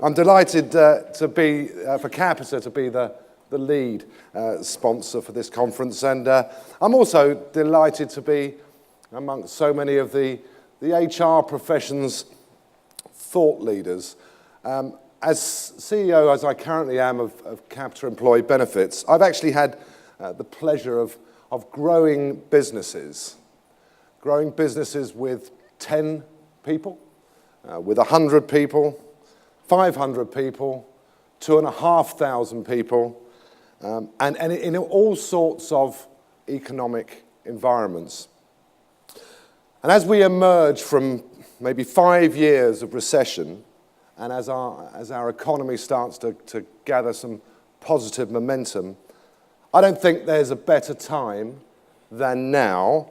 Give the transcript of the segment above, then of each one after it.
I'm delighted to be, for Capita to be the lead sponsor for this conference, and I'm also delighted to be amongst so many of the HR profession's thought leaders. As CEO, as I currently am of Capita Employee Benefits, I've actually had the pleasure of growing businesses with 10 people, with 100 people, 500 people, 2,500 people, and in all sorts of economic environments. And as we emerge from maybe 5 years of recession, and as our economy starts to gather some positive momentum, I don't think there's a better time than now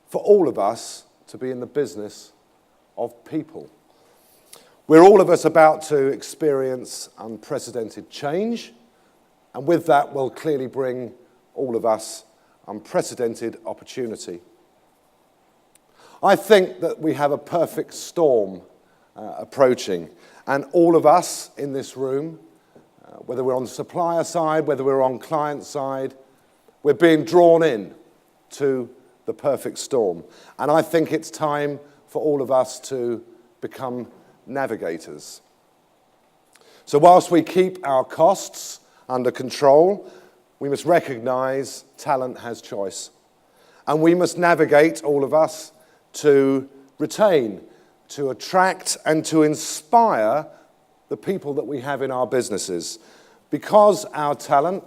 for all of us to be in the business of people. We're all of us about to experience unprecedented change, and with that will clearly bring all of us unprecedented opportunity. I think that we have a perfect storm approaching, and all of us in this room, whether we're on the supplier side, whether we're on client side, we're being drawn in to the perfect storm. And I think it's time for all of us to become navigators. So whilst we keep our costs under control, we must recognize talent has choice. And we must navigate, all of us, to retain, to attract, and to inspire the people that we have in our businesses, because our talent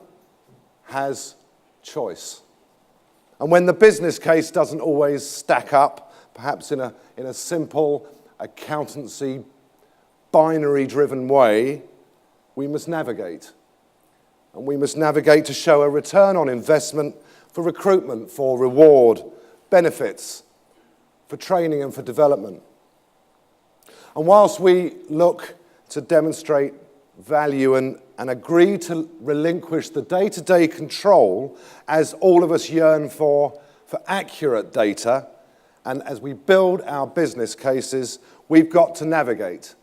has choice. And when the business case doesn't always stack up, perhaps in a simple accountancy, binary-driven way, we must navigate. And we must navigate to show a return on investment for recruitment, for reward, benefits, for training and for development. And whilst we look to demonstrate value and agree to relinquish the day-to-day control, as all of us yearn for accurate data, and as we build our business cases, we've got to navigate.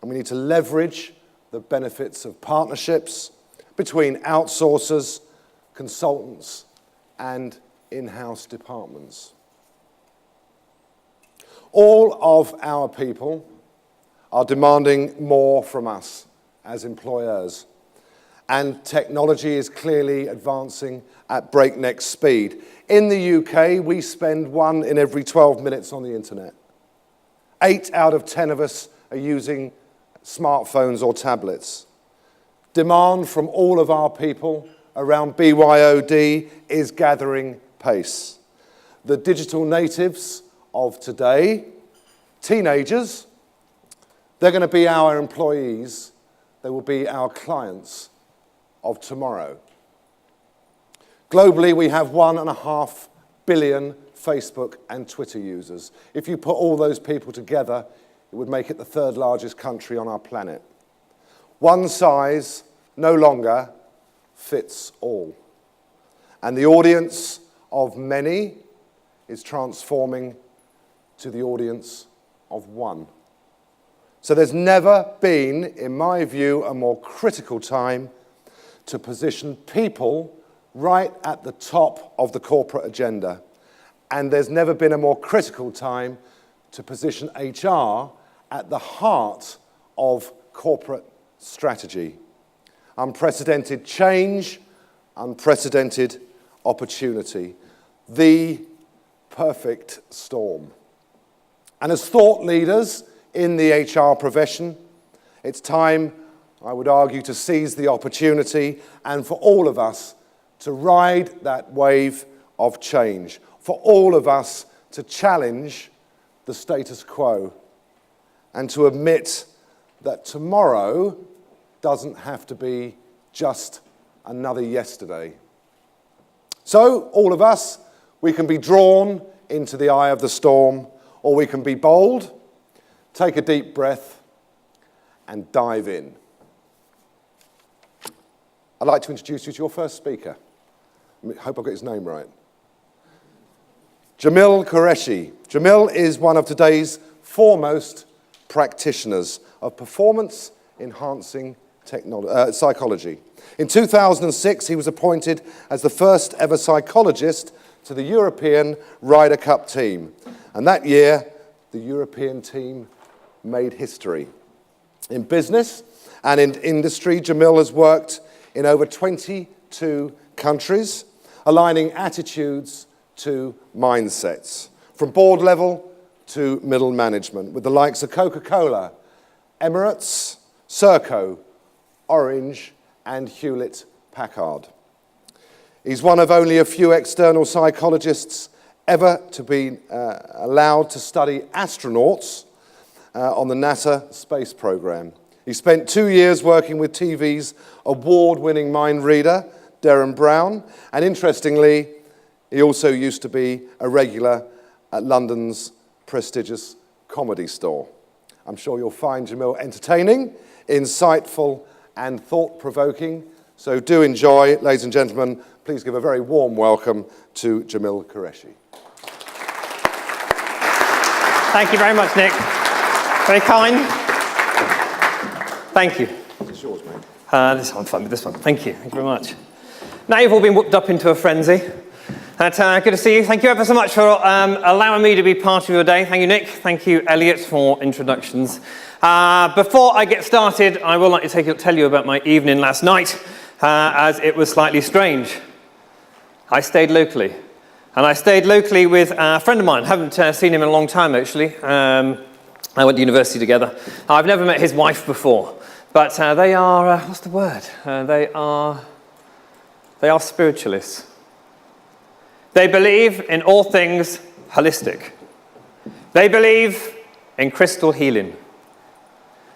And we need to leverage the benefits of partnerships between outsourcers, consultants, and in-house departments. All of our people are demanding more from us as employers, and technology is clearly advancing at breakneck speed. In the UK, we spend 1 in every 12 minutes on the internet. 8 out of 10 of us are using smartphones or tablets. Demand from all of our people around BYOD is gathering pace. The digital natives of today, teenagers, they're going to be our employees. They will be our clients of tomorrow. Globally, we have 1.5 billion Facebook and Twitter users. If you put all those people together, it would make it the 3rd largest country on our planet. One size no longer fits all. And the audience of many is transforming to the audience of one. So there's never been, in my view, a more critical time to position people right at the top of the corporate agenda. And there's never been a more critical time to position HR at the heart of corporate strategy. Unprecedented change, unprecedented opportunity. The perfect storm. And as thought leaders in the HR profession, it's time, I would argue, to seize the opportunity and for all of us to ride that wave of change, for all of us to challenge the status quo and to admit that tomorrow doesn't have to be just another yesterday. So, all of us, we can be drawn into the eye of the storm, or we can be bold, take a deep breath, and dive in. I'd like to introduce you to your first speaker. I hope I got his name right. Jamil Qureshi. Jamil is one of today's foremost practitioners of performance-enhancing psychology. In 2006, he was appointed as the first ever psychologist to the European Ryder Cup team. And that year, the European team made history. In business and in industry, Jamil has worked in over 22 countries, aligning attitudes to mindsets, from board level to middle management, with the likes of Coca-Cola, Emirates, Serco, Orange, and Hewlett-Packard. He's one of only a few external psychologists ever to be allowed to study astronauts on the NASA space program. He spent 2 years working with TV's award-winning mind reader, Derren Brown, and interestingly, he also used to be a regular at London's prestigious Comedy Store. I'm sure you'll find Jamil entertaining, insightful, and thought-provoking. So do enjoy, ladies and gentlemen. Please give a very warm welcome to Jamil Qureshi. Thank you very much, Nick. Very kind. Thank you. It's yours, mate. This one, I'm fine with this one. Thank you. Thank you very much. Now you've all been whooped up into a frenzy. Good to see you. Thank you ever so much for allowing me to be part of your day. Thank you, Nick. Thank you, Elliot, for introductions. Before I get started, I would like to tell you about my evening last night, as it was slightly strange. I stayed locally. And I stayed locally with a friend of mine. Haven't seen him in a long time, actually. I went to university together. I've never met his wife before. But they are, what's the word? They are spiritualists. They believe in all things holistic. They believe in crystal healing.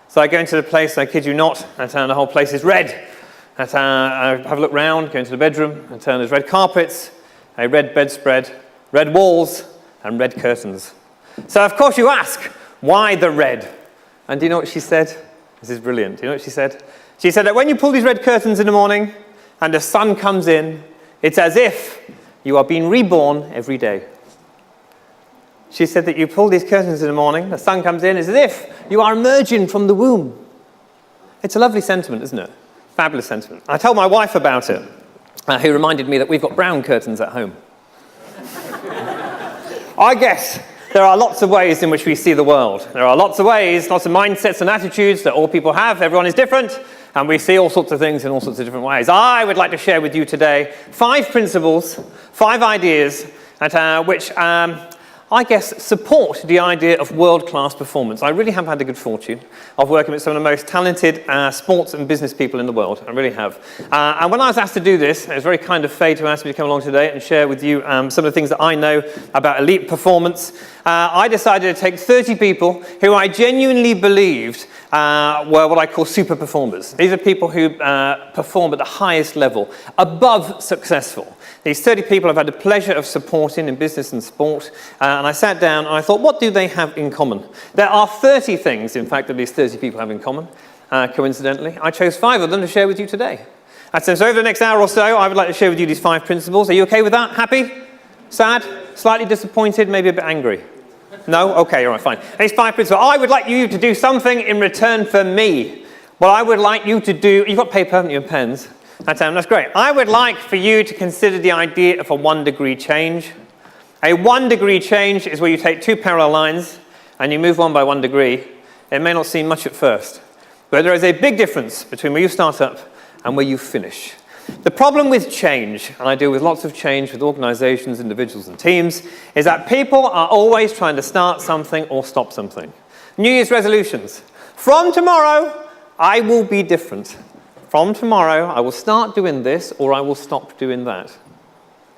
So I go into the place, I kid you not, and the whole place is red. I have a look round, go into the bedroom, and there's red carpets, a red bedspread, red walls, and red curtains. So of course you ask, why the red? And do you know what she said? This is brilliant. Do you know what she said? She said that when you pull these red curtains in the morning and the sun comes in, it's as if you are being reborn every day. She said that you pull these curtains in the morning, the sun comes in, it's as if you are emerging from the womb. It's a lovely sentiment, isn't it? Fabulous sentiment. I told my wife about it, who reminded me that we've got brown curtains at home. I guess there are lots of ways in which we see the world. There are lots of ways, lots of mindsets and attitudes that all people have. Everyone is different, and we see all sorts of things in all sorts of different ways. I would like to share with you today 5 principles, 5 ideas which I guess support the idea of world-class performance. I really have had the good fortune of working with some of the most talented sports and business people in the world. I really have. And when I was asked to do this, it was very kind of Faye to ask me to come along today and share with you some of the things that I know about elite performance. I decided to take 30 people who I genuinely believed were what I call super performers. These are people who perform at the highest level, above successful. These 30 people I've had the pleasure of supporting in business and sport, and I sat down and I thought, what do they have in common? There are 30 things, in fact, that these 30 people have in common, coincidentally. I chose 5 of them to share with you today. So over the next hour or so, I would like to share with you these 5 principles. Are you okay with that? Happy? Sad? Slightly disappointed? Maybe a bit angry? No? Okay, all right, fine. These 5 principles. I would like you to do something in return for me. What I would like you to do, you've got paper, haven't you, and pens? That's great. I would like for you to consider the idea of a 1-degree change. A 1-degree change is where you take 2 parallel lines and you move one by 1 degree. It may not seem much at first, but there is a big difference between where you start up and where you finish. The problem with change, and I deal with lots of change with organizations, individuals, and teams, is that people are always trying to start something or stop something. New Year's resolutions. From tomorrow, I will be different. From tomorrow, I will start doing this or I will stop doing that.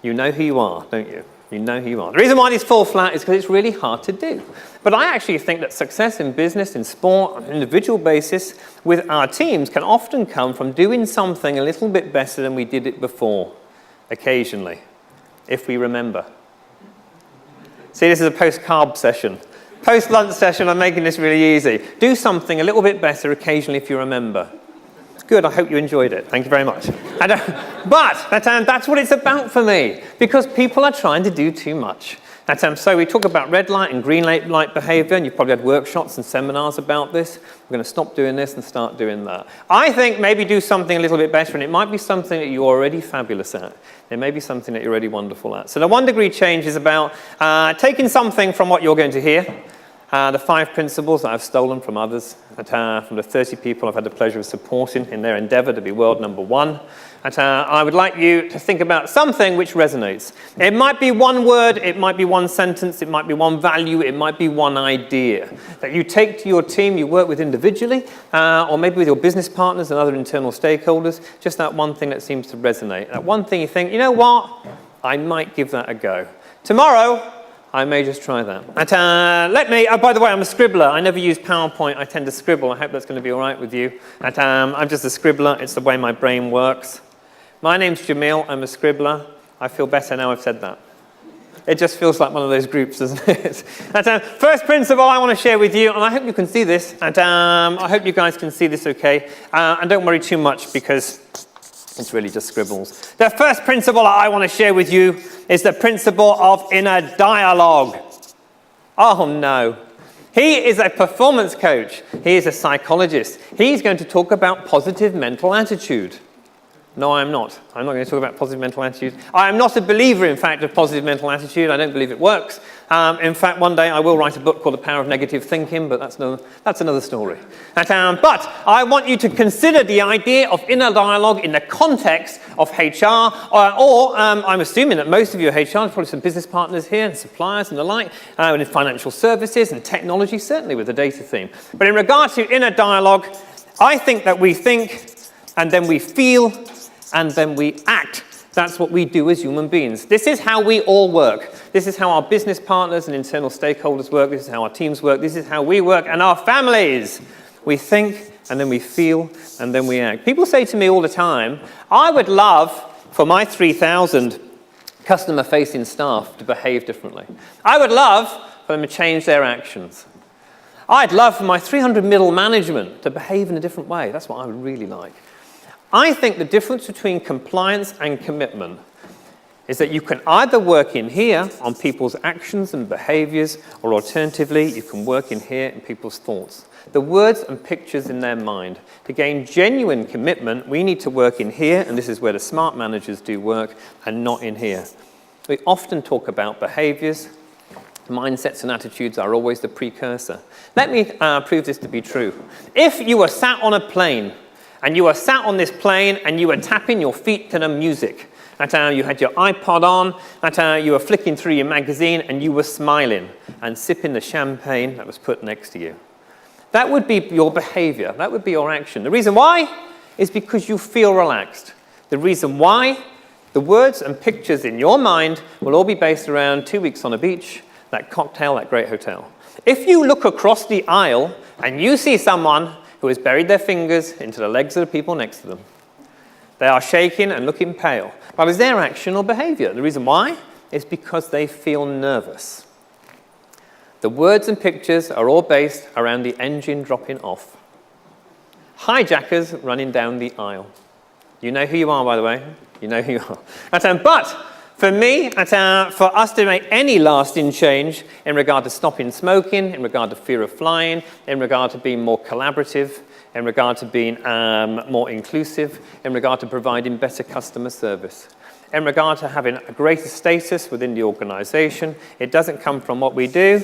You know who you are, don't you? You know who you are. The reason why these fall flat is because it's really hard to do. But I actually think that success in business, in sport, on an individual basis, with our teams can often come from doing something a little bit better than we did it before, occasionally, if we remember. See, this is a post-carb session. Post-lunch session, I'm making this really easy. Do something a little bit better occasionally if you remember. Good, I hope you enjoyed it. Thank you very much. But that's what it's about for me, because people are trying to do too much. And so we talk about red light and green light behavior, and you've probably had workshops and seminars about this. We're going to stop doing this and start doing that. I think maybe do something a little bit better, and it might be something that you're already fabulous at. It may be something that you're already wonderful at. So the 1 degree change is about taking something from what you're going to hear, the 5 principles that I've stolen from others, from the 30 people I've had the pleasure of supporting in their endeavor to be world number 1. And I would like you to think about something which resonates. It might be one word, it might be one sentence, it might be one value, it might be one idea that you take to your team you work with individually, or maybe with your business partners and other internal stakeholders, just that one thing that seems to resonate. That one thing you think, you know what, I might give that a go. Tomorrow, I may just try that. And by the way, I'm a scribbler. I never use PowerPoint. I tend to scribble. I hope that's going to be all right with you. And, I'm just a scribbler. It's the way my brain works. My name's Jamil. I'm a scribbler. I feel better now I've said that. It just feels like one of those groups, doesn't it? And, first principle I want to share with you, and I hope you can see this, and I hope you guys can see this okay. And don't worry too much because it's really just scribbles. The first principle I want to share with you is the principle of inner dialogue. Oh no. He is a performance coach. He is a psychologist. He's going to talk about positive mental attitude. No, I'm not. I'm not going to talk about positive mental attitude. I am not a believer, in fact, of positive mental attitude. I don't believe it works. In fact, one day I will write a book called The Power of Negative Thinking, but that's another story. But I want you to consider the idea of inner dialogue in the context of HR, or I'm assuming that most of you are HR, there's probably some business partners here, and suppliers and the like, and in financial services and technology, certainly with the data theme. But in regard to inner dialogue, I think that we think, and then we feel, and then we act. That's what we do as human beings. This is how we all work. This is how our business partners and internal stakeholders work. This is how our teams work. This is how we work and our families. We think, and then we feel, and then we act. People say to me all the time, I would love for my 3,000 customer-facing staff to behave differently. I would love for them to change their actions. I'd love for my 300 middle management to behave in a different way. That's what I would really like. I think the difference between compliance and commitment is that you can either work in here on people's actions and behaviors, or alternatively, you can work in here in people's thoughts. The words and pictures in their mind. To gain genuine commitment, we need to work in here, and this is where the smart managers do work, and not in here. We often talk about behaviors. Mindsets and attitudes are always the precursor. Let me prove this to be true. If you were sat on a plane, and you were sat on this plane and you were tapping your feet to the music. You had your iPod on, you were flicking through your magazine, and you were smiling and sipping the champagne that was put next to you. That would be your behavior. That would be your action. The reason why is because you feel relaxed. The reason why, the words and pictures in your mind will all be based around 2 weeks on a beach, that cocktail, that great hotel. If you look across the aisle and you see someone who has buried their fingers into the legs of the people next to them. They are shaking and looking pale. But is their action or behavior? The reason why is because they feel nervous. The words and pictures are all based around the engine dropping off. Hijackers running down the aisle. You know who you are, by the way. You know who you are. But for me, for us to make any lasting change in regard to stopping smoking, in regard to fear of flying, in regard to being more collaborative, in regard to being more inclusive, in regard to providing better customer service, in regard to having a greater status within the organization, it doesn't come from what we do,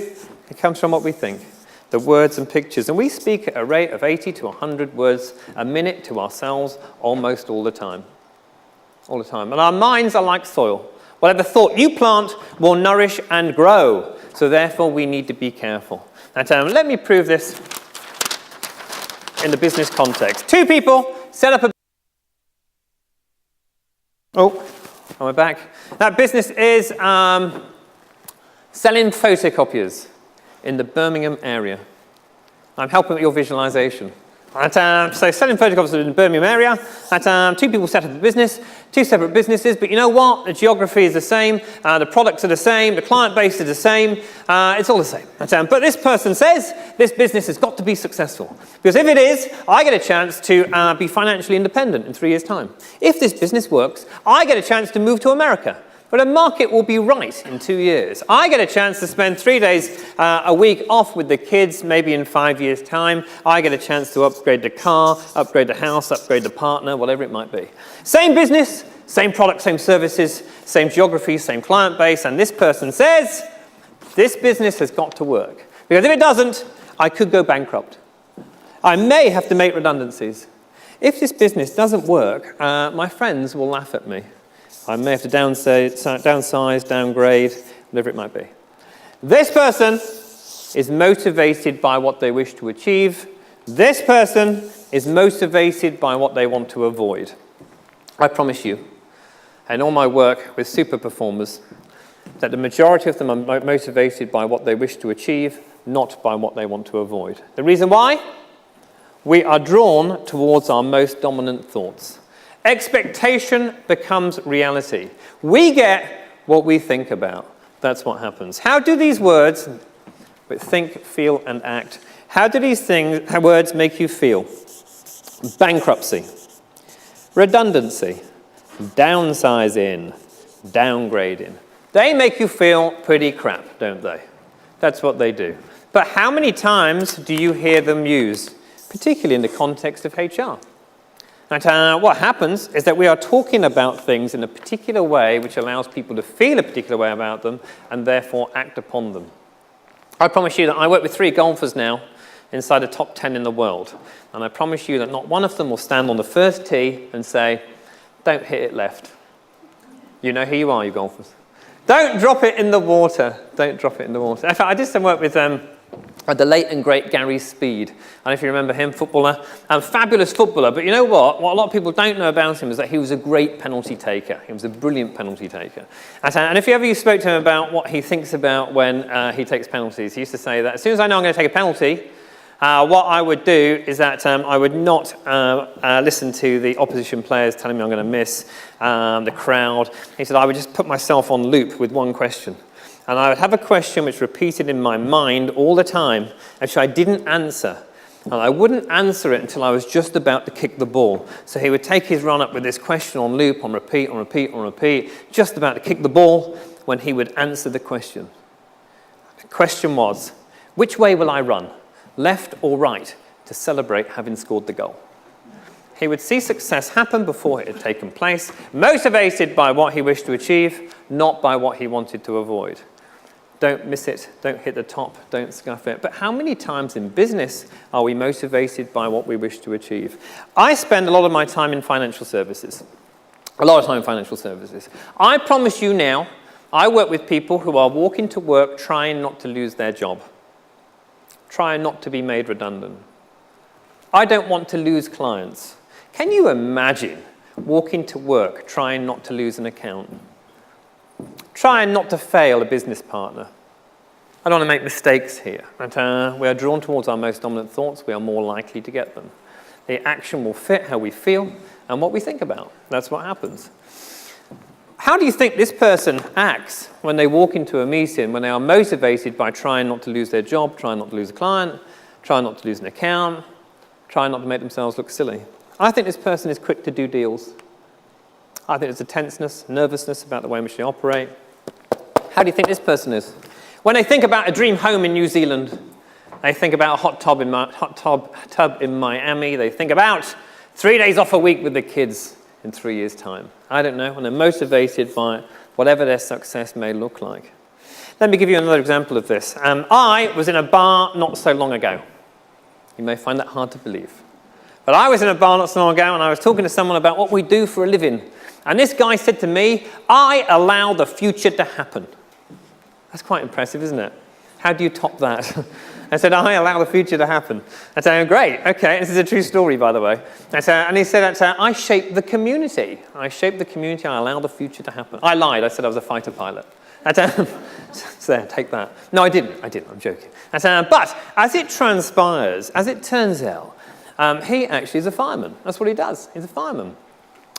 it comes from what we think. The words and pictures. And we speak at a rate of 80 to 100 words a minute to ourselves almost all the time. All the time. And our minds are like soil. Whatever thought you plant will nourish and grow. So therefore, we need to be careful. And let me prove this in the business context. 2 people set up a... Oh, am I back? That business is selling photocopiers in the Birmingham area. I'm helping with your visualization. So selling photocopies in the Birmingham area. 2 people set up a business, 2 separate businesses, but you know what? The geography is the same, the products are the same, the client base is the same, it's all the same. But this person says this business has got to be successful. Because if it is, I get a chance to be financially independent in 3 years' time. If this business works, I get a chance to move to America but a market will be right in 2 years. I get a chance to spend 3 days a week off with the kids, maybe in 5 years' time. I get a chance to upgrade the car, upgrade the house, upgrade the partner, whatever it might be. Same business, same product, same services, same geography, same client base, and this person says, this business has got to work. Because if it doesn't, I could go bankrupt. I may have to make redundancies. If this business doesn't work, my friends will laugh at me. I may have to downsize, downgrade, whatever it might be. This person is motivated by what they wish to achieve. This person is motivated by what they want to avoid. I promise you, in all my work with super performers, that the majority of them are motivated by what they wish to achieve, not by what they want to avoid. The reason why? We are drawn towards our most dominant thoughts. Expectation becomes reality. We get what we think about. That's what happens. How do these words, think, feel, and act, how do these words make you feel? Bankruptcy, redundancy, downsizing, downgrading. They make you feel pretty crap, don't they? That's what they do. But how many times do you hear them used, particularly in the context of HR? And what happens is that we are talking about things in a particular way which allows people to feel a particular way about them and therefore act upon them. I promise you that I work with 3 golfers now inside the top 10 in the world. And I promise you that not one of them will stand on the first tee and say, don't hit it left. You know who you are, you golfers. Don't drop it in the water. Don't drop it in the water. In fact, I did some work with the late and great Gary Speed. I don't know if you remember him, footballer, fabulous footballer. But you know what? What a lot of people don't know about him is that he was a great penalty taker. He was a brilliant penalty taker. And if you ever spoke to him about what he thinks about when he takes penalties, he used to say that as soon as I know I'm going to take a penalty, what I would do is that I would not listen to the opposition players telling me I'm going to miss, the crowd. He said I would just put myself on loop with one question. And I would have a question which repeated in my mind all the time, which I didn't answer. And I wouldn't answer it until I was just about to kick the ball. So he would take his run up with this question on loop, on repeat, on repeat, on repeat, just about to kick the ball when he would answer the question. The question was, which way will I run, left or right, to celebrate having scored the goal? He would see success happen before it had taken place, motivated by what he wished to achieve, not by what he wanted to avoid. Don't miss it, don't hit the top, don't scuff it. But how many times in business are we motivated by what we wish to achieve? I spend a lot of my time in financial services. A lot of time in financial services. I promise you now, I work with people who are walking to work trying not to lose their job, trying not to be made redundant. I don't want to lose clients. Can you imagine walking to work trying not to lose an account? Trying not to fail a business partner. I don't want to make mistakes here. But, we are drawn towards our most dominant thoughts. We are more likely to get them. The action will fit how we feel and what we think about. That's what happens. How do you think this person acts when they walk into a meeting, when they are motivated by trying not to lose their job, trying not to lose a client, trying not to lose an account, trying not to make themselves look silly? I think this person is quick to do deals. I think there's a tenseness, nervousness about the way in which they operate. How do you think this person is? When they think about a dream home in New Zealand, they think about a hot tub in Miami, they think about 3 days off a week with the kids in 3 years' time. I don't know, and they're motivated by whatever their success may look like. Let me give you another example of this. I was in a bar not so long ago. You may find that hard to believe. But I was in a bar not so long ago, and I was talking to someone about what we do for a living. And this guy said to me, I allow the future to happen. That's quite impressive, isn't it? How do you top that? I said, I allow the future to happen. I said, oh, great, okay, this is a true story, by the way. And he said, I shape the community. I shape the community, I allow the future to happen. I lied, I said I was a fighter pilot. So there, take that. No, I didn't, I'm joking. But as it transpires, as it turns out, he actually is a fireman. That's what he does, he's a fireman.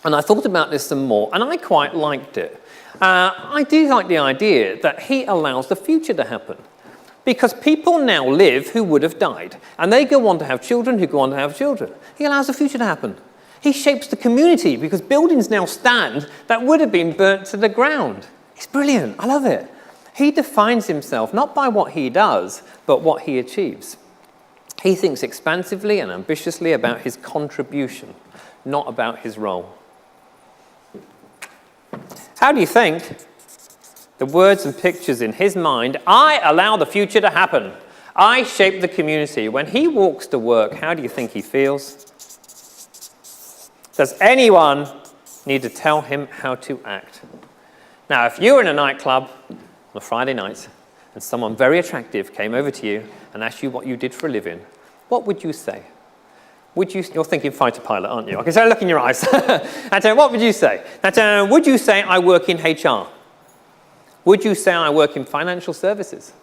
And I thought about this some more, and I quite liked it. I do like the idea that he allows the future to happen. Because people now live who would have died. And they go on to have children who go on to have children. He allows the future to happen. He shapes the community because buildings now stand that would have been burnt to the ground. It's brilliant. I love it. He defines himself not by what he does, but what he achieves. He thinks expansively and ambitiously about his contribution, not about his role. How do you think the words and pictures in his mind, I allow the future to happen, I shape the community, when he walks to work, how do you think he feels? Does anyone need to tell him how to act? Now, if you were in a nightclub on a Friday night and someone very attractive came over to you and asked you what you did for a living, what would you say? You're thinking fighter pilot, aren't you? I can see a look in your eyes. And what would you say? Would you say I work in HR? Would you say I work in financial services?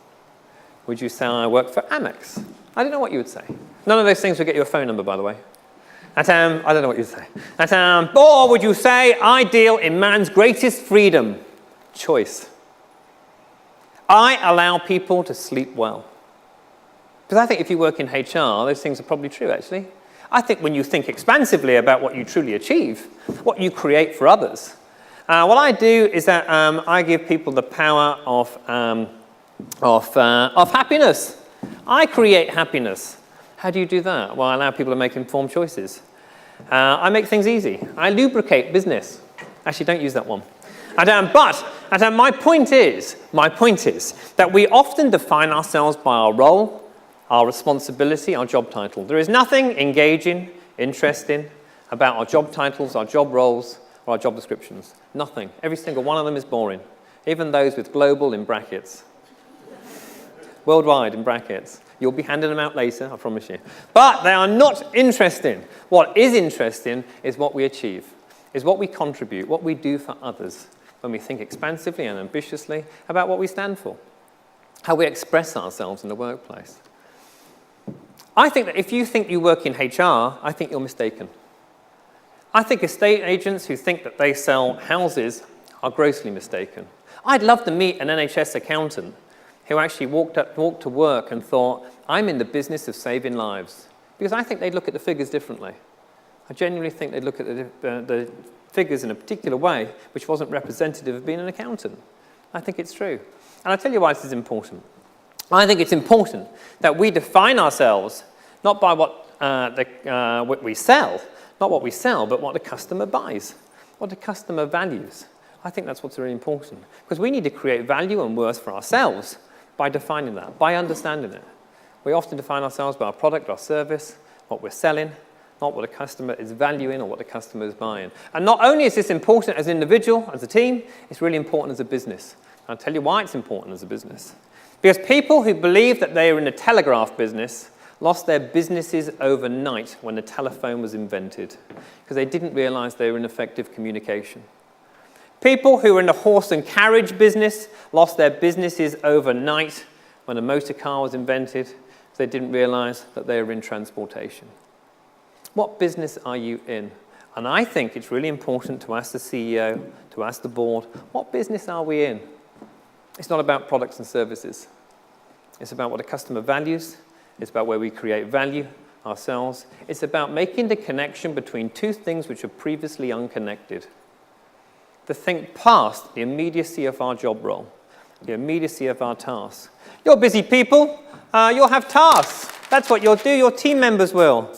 Would you say I work for Amex? I don't know what you would say. None of those things would get you a phone number, by the way. I don't know what you'd say. Or would you say I deal in man's greatest freedom, choice? I allow people to sleep well. Because I think if you work in HR, those things are probably true, actually. I think when you think expansively about what you truly achieve, what you create for others, what I do is that I give people the power of happiness. I create happiness. How do you do that? Well, I allow people to make informed choices. I make things easy. I lubricate business. Actually, don't use that one. But my point is that we often define ourselves by our role, our responsibility, our job title. There is nothing engaging, interesting about our job titles, our job roles, or our job descriptions. Nothing. Every single one of them is boring. Even those with global in brackets. Worldwide in brackets. You'll be handing them out later, I promise you. But they are not interesting. What is interesting is what we achieve, is what we contribute, what we do for others when we think expansively and ambitiously about what we stand for, how we express ourselves in the workplace. I think that if you think you work in HR, I think you're mistaken. I think estate agents who think that they sell houses are grossly mistaken. I'd love to meet an NHS accountant who actually walked to work and thought, I'm in the business of saving lives. Because I think they'd look at the figures differently. I genuinely think they'd look at the figures in a particular way which wasn't representative of being an accountant. I think it's true. And I'll tell you why this is important. I think it's important that we define ourselves not by what we sell, not what we sell, but what the customer buys, what the customer values. I think that's what's really important. Because we need to create value and worth for ourselves by defining that, by understanding it. We often define ourselves by our product, our service, what we're selling, not what the customer is valuing or what the customer is buying. And not only is this important as an individual, as a team, it's really important as a business. I'll tell you why it's important as a business. Because people who believe that they are in the telegraph business lost their businesses overnight when the telephone was invented, because they didn't realize they were in effective communication. People who were in the horse and carriage business lost their businesses overnight when a motor car was invented, because they didn't realize that they were in transportation. What business are you in? And I think it's really important to ask the CEO, to ask the board, what business are we in? It's not about products and services. It's about what the customer values. It's about where we create value ourselves. It's about making the connection between two things which were previously unconnected. To think past the immediacy of our job role, the immediacy of our tasks. You're busy people. You'll have tasks. That's what you'll do. Your team members will.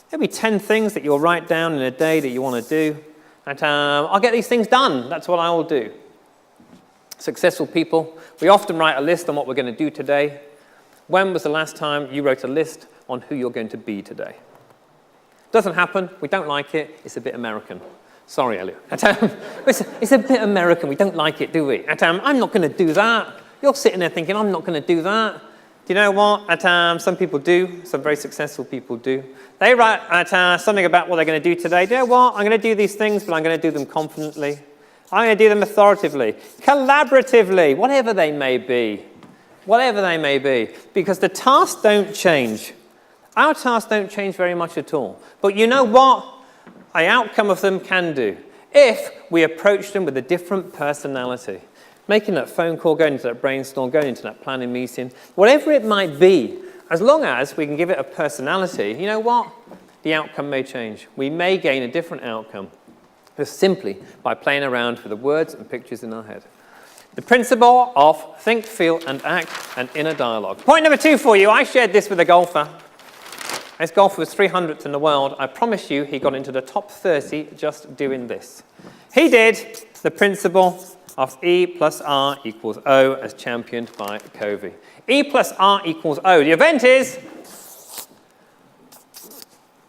There'll be 10 things that you'll write down in a day that you want to do. And I'll get these things done. That's what I will do. Successful people, we often write a list on what we're going to do today. When was the last time you wrote a list on who you're going to be today? Doesn't happen. We don't like it. It's a bit American. Sorry, Elliot. It's a bit American. We don't like it, do we? I'm not going to do that. You're sitting there thinking, I'm not going to do that. Do you know what? Some people do. Some very successful people do. They write something about what they're going to do today. Do you know what? I'm going to do these things, but I'm going to do them confidently. I'm going to do them authoritatively, collaboratively, whatever they may be. Whatever they may be. Because the tasks don't change. Our tasks don't change very much at all. But you know what? The outcome of them can do. If we approach them with a different personality. Making that phone call, going into that brainstorm, going into that planning meeting, whatever it might be, as long as we can give it a personality, you know what? The outcome may change. We may gain a different outcome. Just simply by playing around with the words and pictures in our head. The principle of think, feel, and act, and inner dialogue. Point number 2 for you. I shared this with a golfer. This golfer was 300th in the world. I promise you he got into the top 30 just doing this. He did the principle of E plus R equals O as championed by Covey. E plus R equals O. The event is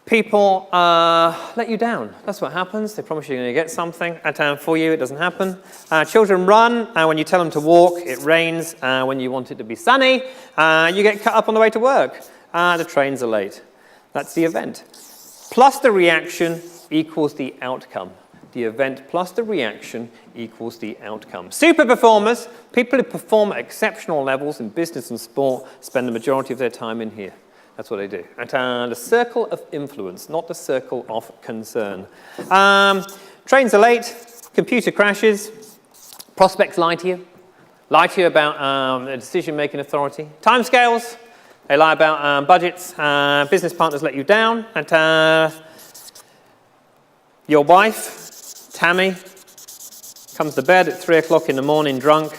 people let you down. That's what happens. They promise you're going to get something. And for you, it doesn't happen. Children run. When you tell them to walk, it rains. When you want it to be sunny, you get cut up on the way to work. The trains are late. That's the event. Plus the reaction equals the outcome. The event plus the reaction equals the outcome. Super performers, people who perform at exceptional levels in business and sport, spend the majority of their time in here. That's what they do. And the circle of influence, not the circle of concern. Trains are late, computer crashes, prospects lie to you about a decision-making authority. Timescales, they lie about budgets, business partners let you down, and your wife, Tammy, comes to bed at 3 o'clock in the morning drunk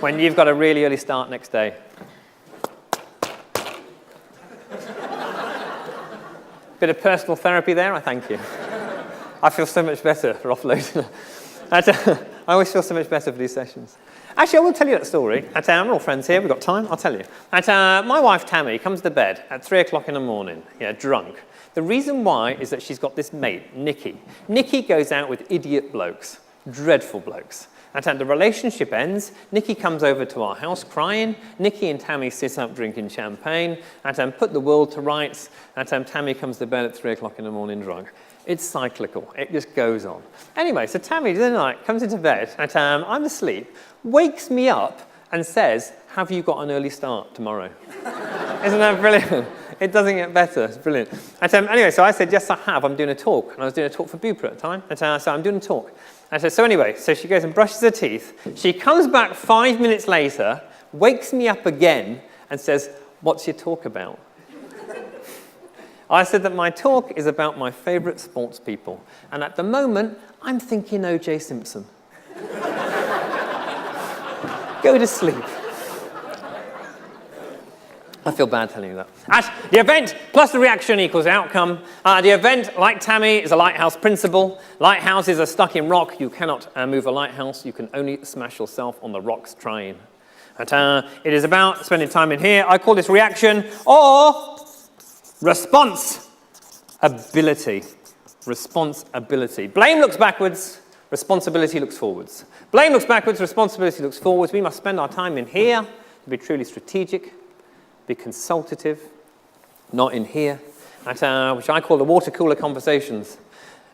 when you've got a really early start next day. Bit of personal therapy there, I thank you. I feel so much better for offloading. I always feel so much better for these sessions. Actually, I will tell you that story. We're all friends here, we've got time, I'll tell you. My wife, Tammy, comes to bed at 3 o'clock in the morning, drunk. The reason why is that she's got this mate, Nikki. Nikki goes out with idiot blokes, dreadful blokes. And the relationship ends. Nikki comes over to our house crying. Nikki and Tammy sit up drinking champagne and put the world to rights. And Tammy comes to bed at 3 o'clock in the morning drunk. It's cyclical. It just goes on. Anyway, so Tammy, the night, comes into bed and I'm asleep, wakes me up and says, "Have you got an early start tomorrow?" Isn't that brilliant? It doesn't get better. It's brilliant. Anyway, so I said, "Yes, I have. I'm doing a talk." And I was doing a talk for Bupa at the time. So I'm doing a talk. So she goes and brushes her teeth. She comes back 5 minutes later, wakes me up again, and says, "What's your talk about?" I said that my talk is about my favourite sports people. And at the moment, I'm thinking O.J. Simpson. Go to sleep. I feel bad telling you that. The event plus the reaction equals outcome. The event, like Tammy, is a lighthouse principle. Lighthouses are stuck in rock. You cannot move a lighthouse. You can only smash yourself on the rocks trying. It is about spending time in here. I call this reaction or response ability. Responsibility. Blame looks backwards. Responsibility looks forwards. Blame looks backwards. Responsibility looks forwards. We must spend our time in here to be truly strategic. Be consultative, not in here, which I call the water cooler conversations.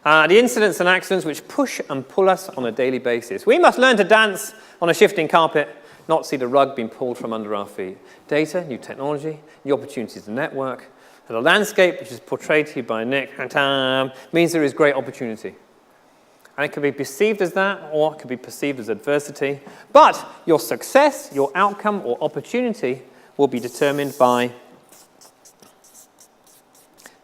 The incidents and accidents which push and pull us on a daily basis. We must learn to dance on a shifting carpet, not see the rug being pulled from under our feet. Data, new technology, new opportunities to network, and the landscape, which is portrayed to you by Nick, means there is great opportunity. And it can be perceived as that, or it can be perceived as adversity. But your success, your outcome, or opportunity will be determined by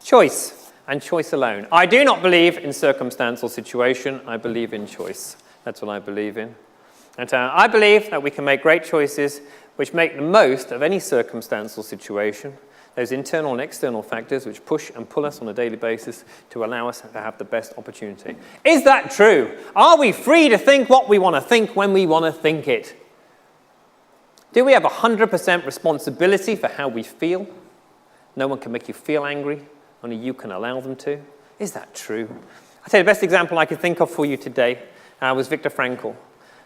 choice, and choice alone. I do not believe in circumstance or situation. I believe in choice. That's what I believe in. And I believe that we can make great choices which make the most of any circumstance or situation, those internal and external factors which push and pull us on a daily basis to allow us to have the best opportunity. Is that true? Are we free to think what we want to think when we want to think it? Do we have 100% responsibility for how we feel? No one can make you feel angry. Only you can allow them to. Is that true? I'll tell you the best example I could think of for you today was Viktor Frankl.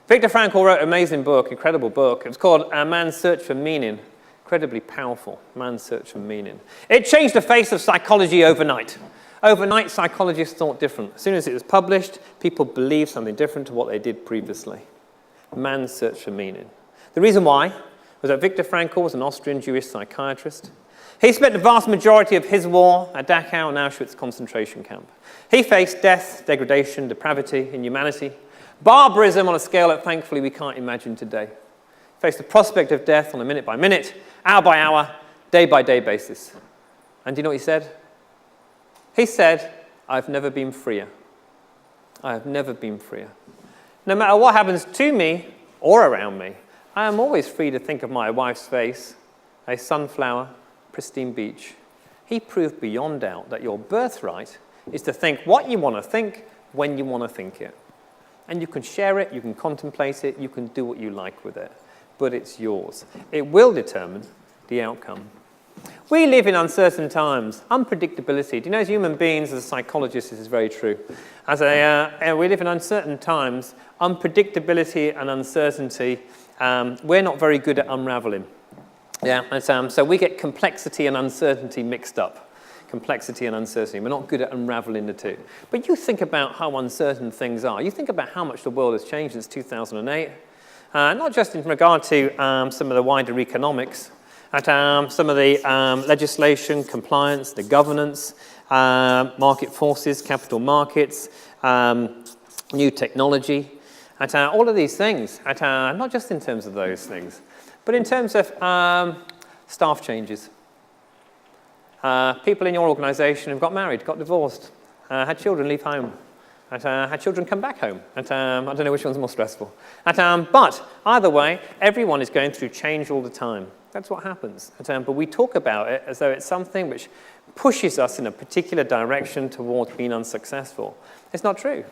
Viktor Frankl wrote an amazing book, incredible book. It was called A Man's Search for Meaning. Incredibly powerful, Man's Search for Meaning. It changed the face of psychology overnight. Overnight, psychologists thought different. As soon as it was published, people believed something different to what they did previously. Man's Search for Meaning. The reason why was that Viktor Frankl was an Austrian Jewish psychiatrist. He spent the vast majority of his war at Dachau and Auschwitz concentration camp. He faced death, degradation, depravity, inhumanity, barbarism on a scale that thankfully we can't imagine today. He faced the prospect of death on a minute-by-minute, hour-by-hour, day-by-day basis. And do you know what he said? He said, "I've never been freer. I have never been freer." No matter what happens to me or around me, I am always free to think of my wife's face, a sunflower, pristine beach. He proved beyond doubt that your birthright is to think what you want to think when you want to think it. And you can share it, you can contemplate it, you can do what you like with it. But it's yours. It will determine the outcome. We live in uncertain times, unpredictability. Do you know, as human beings, as a psychologist, this is very true. We live in uncertain times, unpredictability and uncertainty. We're not very good at unraveling. Yeah, so we get complexity and uncertainty mixed up. Complexity and uncertainty. We're not good at unraveling the two. But you think about how uncertain things are. You think about how much the world has changed since 2008. Not just in regard to some of the wider economics, at some of the legislation, compliance, the governance, market forces, capital markets, new technology, at all of these things, not just in terms of those things, but in terms of staff changes. People in your organisation have got married, got divorced, had children leave home, had children come back home. I don't know which one's more stressful. But either way, everyone is going through change all the time. That's what happens. But we talk about it as though it's something which pushes us in a particular direction towards being unsuccessful. It's not true,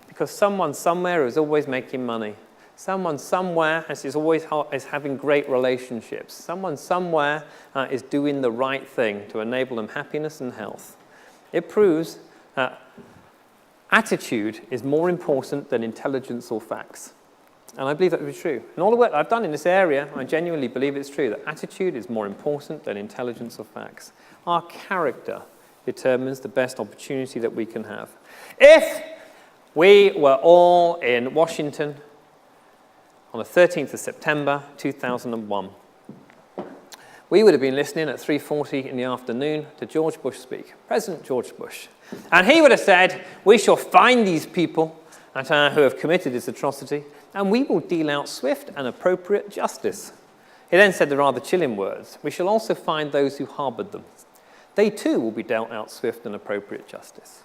because someone somewhere is always making money. Someone somewhere is having great relationships. Someone somewhere is doing the right thing to enable them happiness and health. It proves that attitude is more important than intelligence or facts. And I believe that to be true. In all the work I've done in this area, I genuinely believe it's true, that attitude is more important than intelligence or facts. Our character determines the best opportunity that we can have. If we were all in Washington on the 13th of September 2001, we would have been listening at 3:40 in the afternoon to George Bush speak, President George Bush. And he would have said, we shall find these people who have committed this atrocity, and we will deal out swift and appropriate justice. He then said the rather chilling words, we shall also find those who harboured them. They too will be dealt out swift and appropriate justice.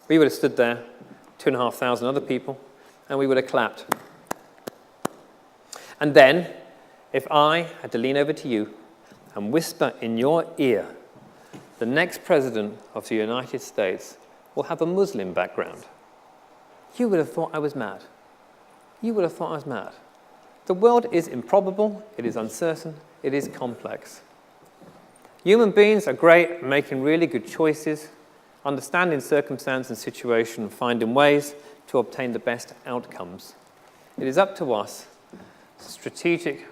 We would have stood there, 2,500 other people, and we would have clapped. And then, if I had to lean over to you and whisper in your ear, the next president of the United States will have a Muslim background, you would have thought I was mad. You would have thought I was mad. The world is improbable, it is uncertain, it is complex. Human beings are great at making really good choices, understanding circumstance and situation, and finding ways to obtain the best outcomes. It is up to us,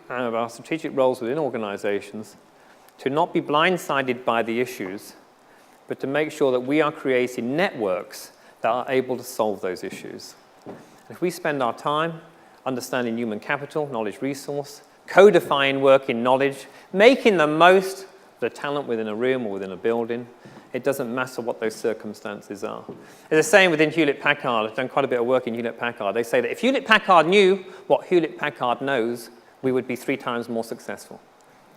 our strategic roles within organizations, to not be blindsided by the issues, but to make sure that we are creating networks that are able to solve those issues. If we spend our time understanding human capital, knowledge resource, codifying working knowledge, making the most of the talent within a room or within a building, it doesn't matter what those circumstances are. There's a saying within Hewlett-Packard, I've done quite a bit of work in Hewlett-Packard, they say that if Hewlett-Packard knew what Hewlett-Packard knows, we would be 3 times more successful.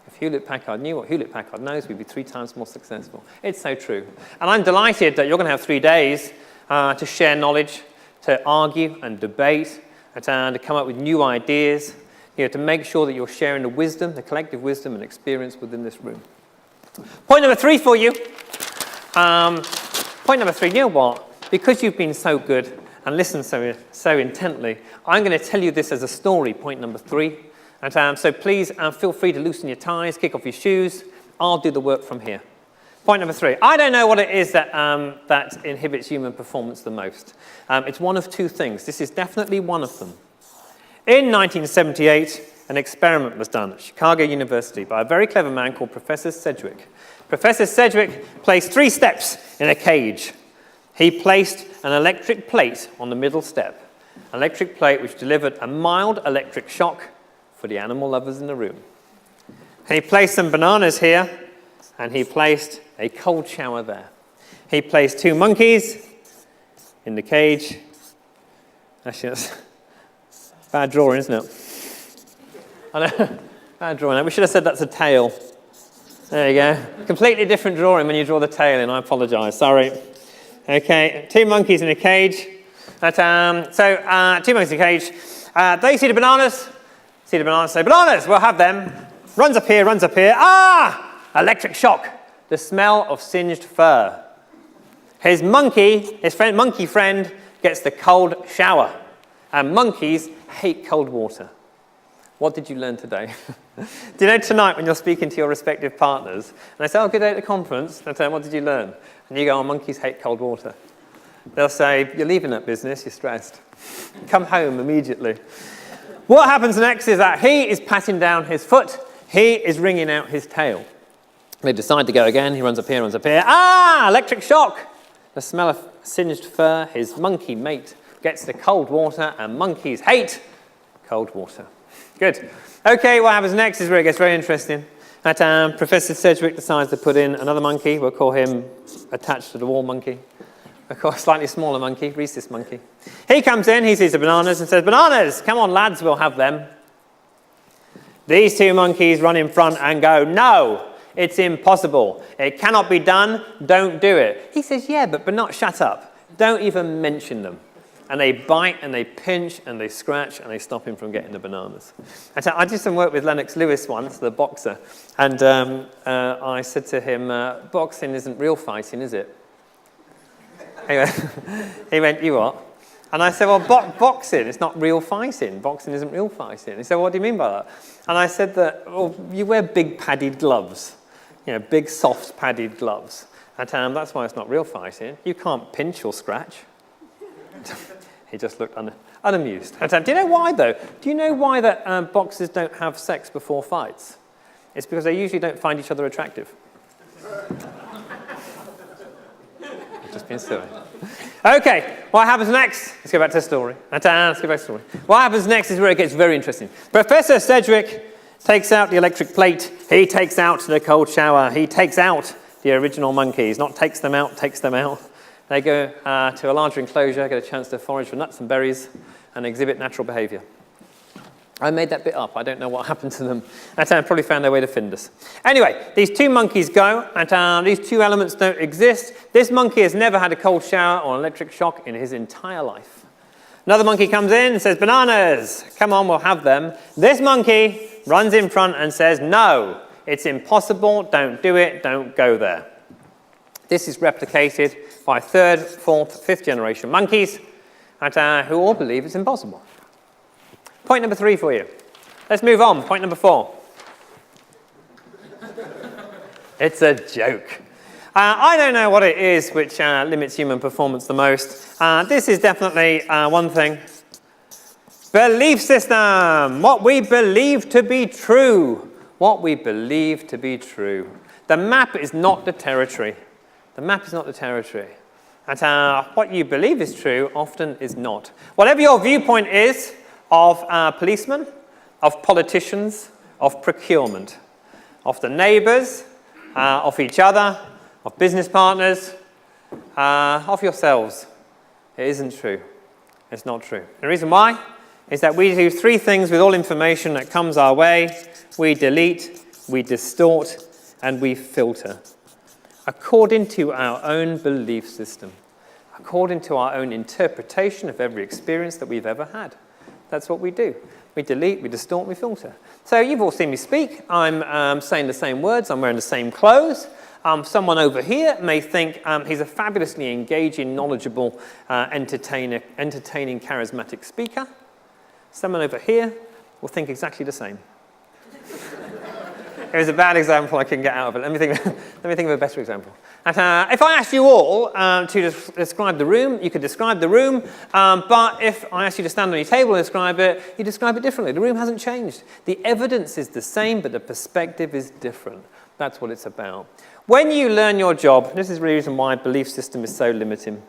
If Hewlett-Packard knew what Hewlett-Packard knows, we'd be 3 times more successful. It's so true. And I'm delighted that you're going to have 3 days to share knowledge, to argue and debate, and to come up with new ideas, to make sure that you're sharing the wisdom, the collective wisdom and experience within this room. Point number 3 for you. Point number 3, you know what? Because you've been so good and listened so intently, I'm going to tell you this as a story, point number 3. And so please feel free to loosen your ties, kick off your shoes. I'll do the work from here. Point number 3. I don't know what it is that inhibits human performance the most. It's one of 2 things. This is definitely one of them. In 1978, an experiment was done at Chicago University by a very clever man called Professor Sedgwick. Professor Sedgwick placed 3 steps in a cage. He placed an electric plate on the middle step, an electric plate which delivered a mild electric shock for the animal lovers in the room. He placed some bananas here, and he placed a cold shower there. He placed 2 monkeys in the cage. Actually, that's bad drawing, isn't it? I know, bad drawing. We should have said that's a tail. There you go. Completely different drawing when you draw the tail in. I apologise. Sorry. Okay, two monkeys in a cage. Two monkeys in a cage. They see the bananas. Say, bananas, we'll have them. Runs up here. Ah! Electric shock. The smell of singed fur. His monkey friend, gets the cold shower. And monkeys hate cold water. What did you learn today? Do you know tonight when you're speaking to your respective partners, and they say, oh, good day at the conference, and I tell them, what did you learn? And you go, oh, monkeys hate cold water. They'll say, you're leaving that business, you're stressed. Come home immediately. What happens next is that he is patting down his foot. He is wringing out his tail. They decide to go again. He runs up here. Ah, electric shock. The smell of singed fur. His monkey mate gets the cold water, and monkeys hate cold water. Good. Okay, what happens next is where it gets very interesting. Professor Sedgwick decides to put in another monkey. We'll call him attached to the wall monkey. Of course, slightly smaller monkey, rhesus monkey. He comes in, he sees the bananas and says, bananas, come on lads, we'll have them. These two monkeys run in front and go, no, it's impossible. It cannot be done, don't do it. He says, yeah, but not shut up. Don't even mention them. And they bite and they pinch and they scratch and they stop him from getting the bananas. And so I did some work with Lennox Lewis once, the boxer. And I said to him, boxing isn't real fighting, is it? He went, you what? And I said, well, boxing, it's not real fighting. Boxing isn't real fighting. He said, what do you mean by that? And I said that, well, you wear big padded gloves, big soft padded gloves. And that's why it's not real fighting. You can't pinch or scratch. He just looked unamused. And do you know why, though? Do you know why that boxers don't have sex before fights? It's because they usually don't find each other attractive. Just being silly. Okay, what happens next? Let's go back to the story. Let's go back to the story. What happens next is where it gets very interesting. Professor Sedgwick takes out the electric plate. He takes out the cold shower. He takes out the original monkeys. Not takes them out, takes them out. They go to a larger enclosure, get a chance to forage for nuts and berries, and exhibit natural behavior. I made that bit up. I don't know what happened to them. Probably found their way to Findus. Anyway, these two monkeys go, and these two elements don't exist. This monkey has never had a cold shower or an electric shock in his entire life. Another monkey comes in and says, bananas, come on, we'll have them. This monkey runs in front and says, no, it's impossible, don't do it, don't go there. This is replicated by third, fourth, fifth generation monkeys, who all believe it's impossible. Point number 3 for you. Let's move on. Point number 4. It's a joke. I don't know what it is which limits human performance the most. This is definitely one thing. Belief system. What we believe to be true. What we believe to be true. The map is not the territory. The map is not the territory. And what you believe is true often is not. Whatever your viewpoint is, of policemen, of politicians, of procurement, of the neighbours, of each other, of business partners, of yourselves. It isn't true. It's not true. The reason why is that we do 3 things with all information that comes our way. We delete, we distort, and we filter. According to our own belief system. According to our own interpretation of every experience that we've ever had. That's what we do. We delete, we distort, we filter. So you've all seen me speak. I'm saying the same words. I'm wearing the same clothes. Someone over here may think he's a fabulously engaging, knowledgeable, entertaining, charismatic speaker. Someone over here will think exactly the same. It was a bad example I couldn't get out of it. Let me think of a better example. If I asked you all to describe the room, you could describe the room, but if I asked you to stand on your table and describe it, you describe it differently. The room hasn't changed. The evidence is the same, but the perspective is different. That's what it's about. When you learn your job, this is the reason why belief system is so limiting.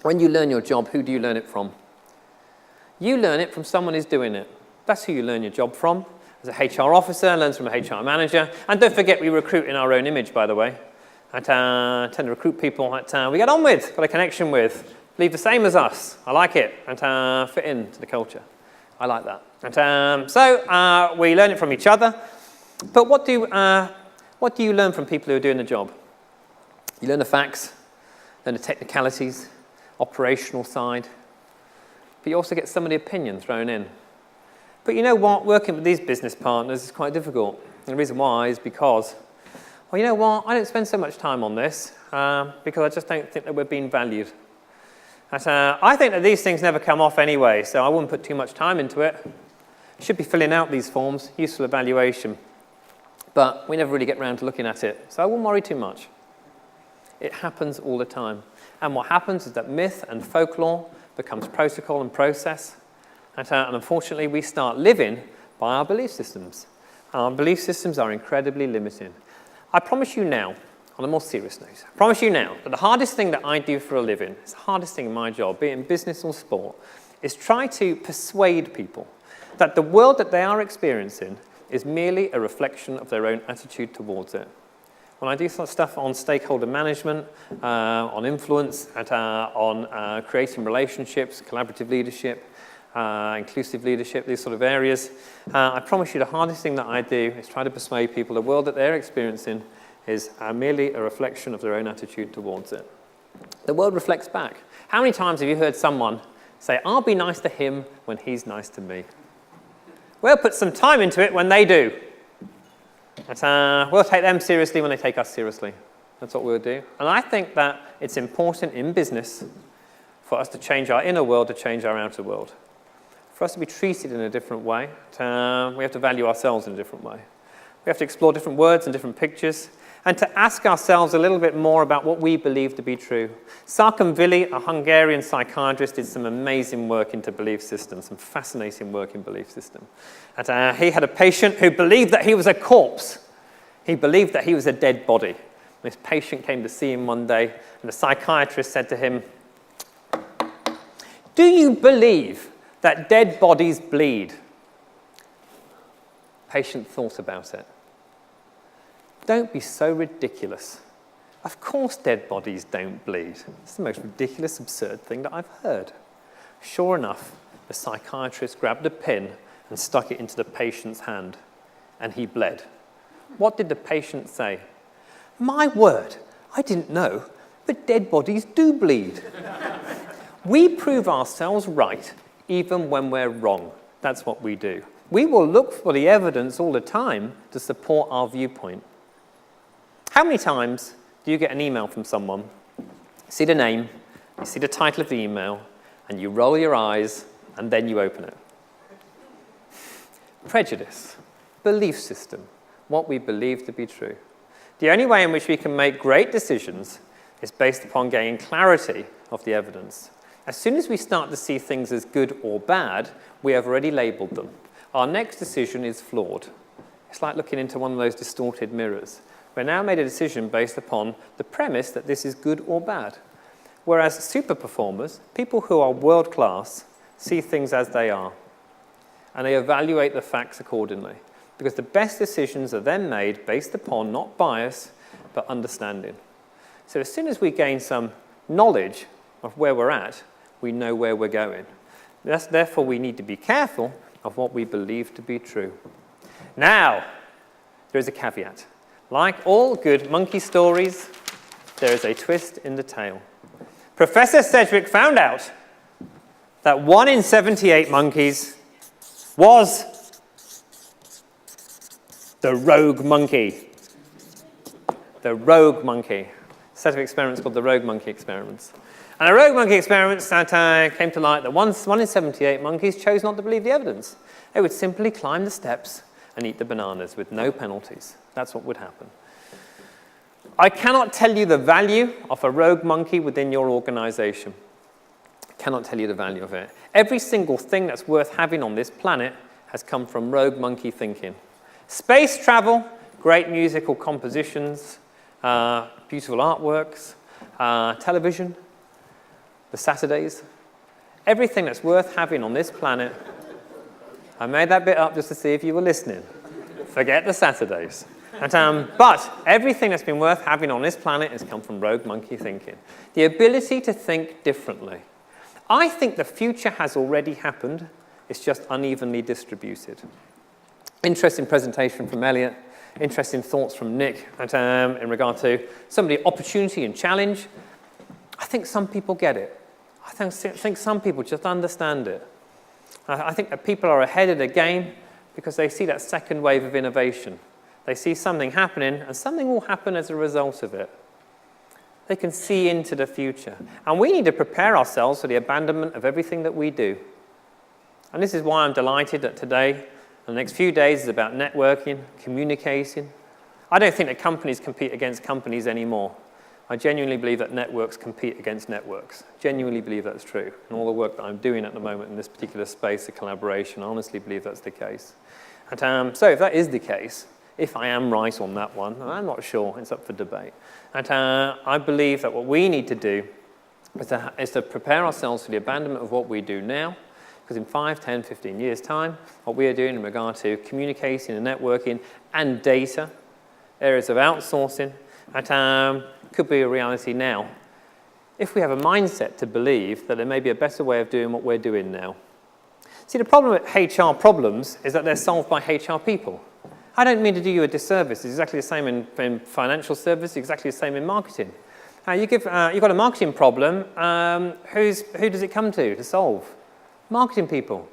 When you learn your job, who do you learn it from? You learn it from someone who's doing it. That's who you learn your job from. As a HR officer, learns from a HR manager. And don't forget, we recruit in our own image, by the way. I tend to recruit people that we get on with, got a connection with, believe the same as us. I like it, and fit into the culture. I like that. And so we learn it from each other. But what do you learn from people who are doing the job? You learn the facts. then the technicalities, operational side. But you also get some of the opinion thrown in. But you know what? Working with these business partners is quite difficult. And the reason why is because, well, you know what? I don't spend so much time on this because I just don't think that we're being valued. I think that these things never come off anyway, so I wouldn't put too much time into it. Should be filling out these forms, useful evaluation. But we never really get around to looking at it, so I wouldn't worry too much. It happens all the time. And what happens is that myth and folklore becomes protocol and process. And unfortunately, we start living by our belief systems. Our belief systems are incredibly limiting. I promise you now, on a more serious note, I promise you now that the hardest thing that I do for a living, it's the hardest thing in my job, be it in business or sport, is try to persuade people that the world that they are experiencing is merely a reflection of their own attitude towards it. When I do stuff on stakeholder management, on influence, on creating relationships, collaborative leadership, inclusive leadership, these sort of areas, I promise you the hardest thing that I do is try to persuade people the world that they're experiencing is merely a reflection of their own attitude towards it. The world reflects back. How many times have you heard someone say, I'll be nice to him when he's nice to me? We'll put some time into it when they do. But, we'll take them seriously when they take us seriously. That's what we'll do. And I think that it's important in business for us to change our inner world to change our outer world. For us to be treated in a different way, we have to value ourselves in a different way. We have to explore different words and different pictures, and to ask ourselves a little bit more about what we believe to be true. Sarkam-Vili, a Hungarian psychiatrist, did some amazing work into belief systems, some fascinating work in belief system. And he had a patient who believed that he was a corpse. He believed that he was a dead body. This patient came to see him one day, and the psychiatrist said to him, do you believe that dead bodies bleed? Patient thought about it. Don't be so ridiculous. Of course dead bodies don't bleed. It's the most ridiculous, absurd thing that I've heard. Sure enough, the psychiatrist grabbed a pin and stuck it into the patient's hand, and he bled. What did the patient say? My word, I didn't know, but dead bodies do bleed. We prove ourselves right even when we're wrong. That's what we do. We will look for the evidence all the time to support our viewpoint. How many times do you get an email from someone, you see the name, you see the title of the email, and you roll your eyes, and then you open it? Prejudice, belief system, what we believe to be true. The only way in which we can make great decisions is based upon gaining clarity of the evidence. As soon as we start to see things as good or bad, we have already labeled them. Our next decision is flawed. It's like looking into one of those distorted mirrors. We've now made a decision based upon the premise that this is good or bad. Whereas super performers, people who are world class, see things as they are. And they evaluate the facts accordingly. Because the best decisions are then made based upon not bias, but understanding. So as soon as we gain some knowledge of where we're at, we know where we're going. Therefore, we need to be careful of what we believe to be true. Now, there is a caveat. Like all good monkey stories, there is a twist in the tale. Professor Sedgwick found out that 1 in 78 monkeys was the rogue monkey. The rogue monkey. A set of experiments called the rogue monkey experiments. And a rogue monkey experiment that came to light that 1 in 78 monkeys chose not to believe the evidence. They would simply climb the steps and eat the bananas with no penalties. That's what would happen. I cannot tell you the value of a rogue monkey within your organization. I cannot tell you the value of it. Every single thing that's worth having on this planet has come from rogue monkey thinking. Space travel, great musical compositions, beautiful artworks, television, the Saturdays, everything that's worth having on this planet. I made that bit up just to see if you were listening. Forget the Saturdays. But everything that's been worth having on this planet has come from rogue monkey thinking. The ability to think differently. I think the future has already happened. It's just unevenly distributed. Interesting presentation from Elliot. Interesting thoughts from Nick in regard to some of the opportunity and challenge. I think some people get it. I think some people just understand it. I think that people are ahead of the game because they see that second wave of innovation. They see something happening, and something will happen as a result of it. They can see into the future. And we need to prepare ourselves for the abandonment of everything that we do. And this is why I'm delighted that today, and the next few days, is about networking, communicating. I don't think that companies compete against companies anymore. I genuinely believe that networks compete against networks. Genuinely believe that's true. And all the work that I'm doing at the moment in this particular space of collaboration, I honestly believe that's the case. And so if that is the case, if I am right on that one, and I'm not sure, it's up for debate. And I believe that what we need to do is to prepare ourselves for the abandonment of what we do now, because in 5, 10, 15 years' time, what we are doing in regard to communicating and networking and data, areas of outsourcing, could be a reality now, if we have a mindset to believe that there may be a better way of doing what we're doing now. See, the problem with HR problems is that they're solved by HR people. I don't mean to do you a disservice. It's exactly the same in financial services, exactly the same in marketing. You've got a marketing problem, who does it come to solve? Marketing people.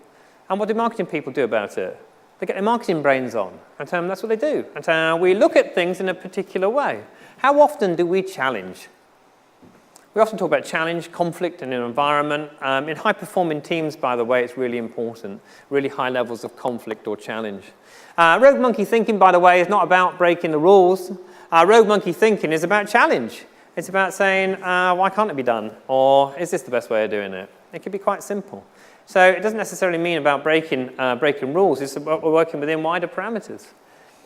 And what do marketing people do about it? They get their marketing brains on, and that's what they do. And we look at things in a particular way. How often do we challenge? We often talk about challenge, conflict in an environment. In high-performing teams, by the way, it's really important, really high levels of conflict or challenge. Rogue monkey thinking, by the way, is not about breaking the rules. Rogue monkey thinking is about challenge. It's about saying, why can't it be done? Or is this the best way of doing it? It can be quite simple. So it doesn't necessarily mean about breaking rules. It's about working within wider parameters.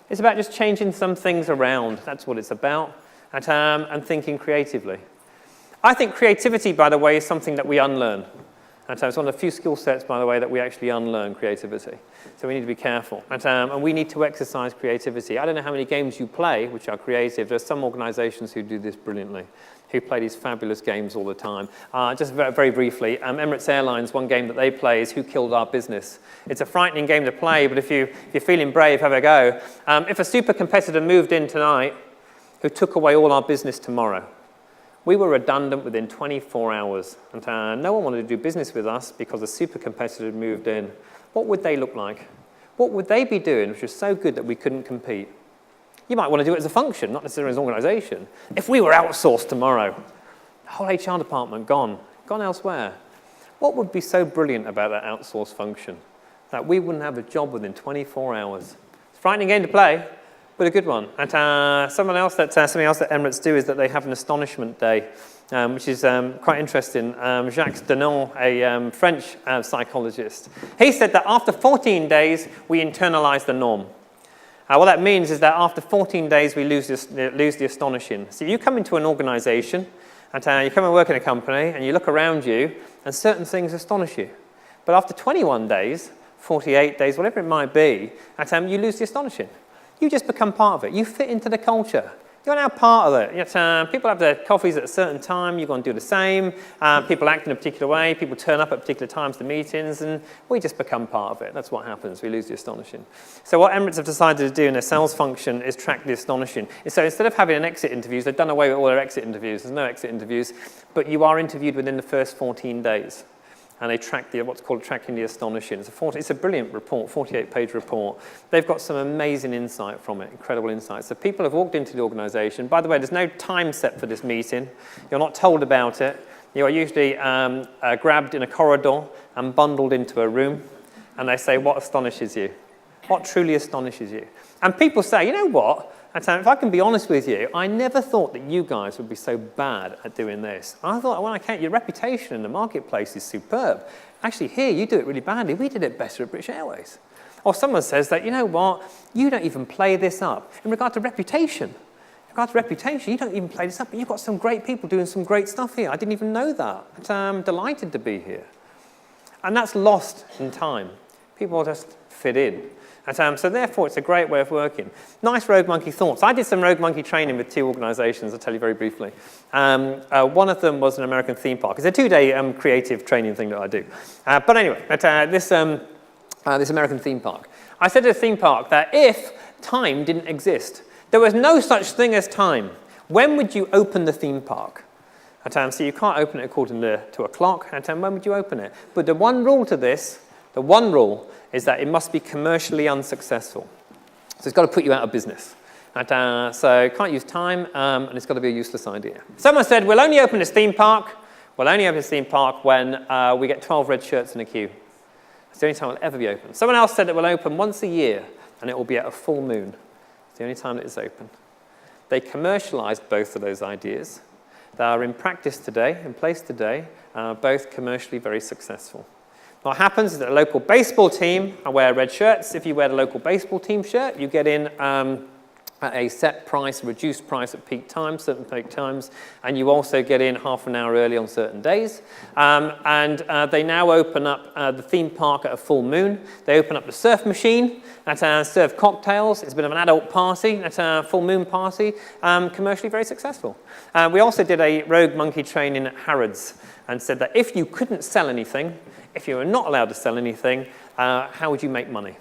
It's about just changing some things around. That's what it's about, and thinking creatively. I think creativity, by the way, is something that we unlearn. It's one of the few skill sets, by the way, that we actually unlearn creativity. So we need to be careful. And we need to exercise creativity. I don't know how many games you play which are creative. There's some organizations who do this brilliantly, who play these fabulous games all the time. Just very, very briefly, Emirates Airlines, one game that they play is Who Killed Our Business? It's a frightening game to play, but if you're feeling brave, have a go. If a super competitor moved in tonight who took away all our business tomorrow, we were redundant within 24 hours, and no one wanted to do business with us because a super competitor had moved in. What would they look like? What would they be doing which was so good that we couldn't compete? You might want to do it as a function, not necessarily as an organization. If we were outsourced tomorrow, the whole HR department gone elsewhere, what would be so brilliant about that outsourced function that we wouldn't have a job within 24 hours? It's a frightening game to play, but a good one. And something else that Emirates do is that they have an astonishment day, which is quite interesting. Jacques Denon, a French psychologist, he said that after 14 days, we internalize the norm. What that means is that after 14 days, we lose the astonishing. So you come into an organization, and you come and work in a company, and you look around you, and certain things astonish you. But after 21 days, 48 days, whatever it might be, you lose the astonishing. You just become part of it. You fit into the culture. You're now part of it. People have their coffees at a certain time. You're going to do the same. People act in a particular way. People turn up at particular times to meetings, and we just become part of it. That's what happens. We lose the astonishing. So what Emirates have decided to do in their sales function is track the astonishing. So instead of having an exit interviews, they've done away with all their exit interviews. There's no exit interviews, but you are interviewed within the first 14 days. And they track what's called tracking the astonishing. It's a brilliant report, 48-page report. They've got some amazing insight from it, incredible insight. So people have walked into the organization. By the way, there's no time set for this meeting. You're not told about it. You are usually grabbed in a corridor and bundled into a room. And they say, what astonishes you? What truly astonishes you? And people say, you know what? If I can be honest with you, I never thought that you guys would be so bad at doing this. I thought, when I count, your reputation in the marketplace is superb. Actually, here, you do it really badly. We did it better at British Airways. Or someone says that, you know what, you don't even play this up. In regard to reputation, you don't even play this up, but you've got some great people doing some great stuff here. I didn't even know that. I'm delighted to be here. And that's lost in time. People just fit in. So therefore, it's a great way of working. Nice rogue monkey thoughts. I did some rogue monkey training with 2 organizations, I'll tell you very briefly. One of them was an American theme park. It's a 2-day creative training thing that I do. But anyway, this American theme park. I said to the theme park that if time didn't exist, there was no such thing as time, when would you open the theme park? So you can't open it according to a clock. When would you open it? But the one rule to this, the one rule, is that it must be commercially unsuccessful. So it's got to put you out of business. So can't use time, and it's got to be a useless idea. Someone said, we'll only open this theme park. We'll only open this theme park when we get 12 red shirts in a queue. It's the only time it'll ever be open. Someone else said it will open once a year, and it will be at a full moon. It's the only time that it's open. They commercialized both of those ideas. They are in practice today, in place today, both commercially very successful. What happens is that a local baseball team wear red shirts. If you wear the local baseball team shirt, you get in at a set price, reduced price at peak times, certain peak times, and you also get in half an hour early on certain days. They now open up the theme park at a full moon. They open up the surf machine, serve cocktails. It's a bit of an adult party, at a full moon party, commercially very successful. We also did a rogue monkey training at Harrods and said that if you couldn't sell anything, if you were not allowed to sell anything, how would you make money?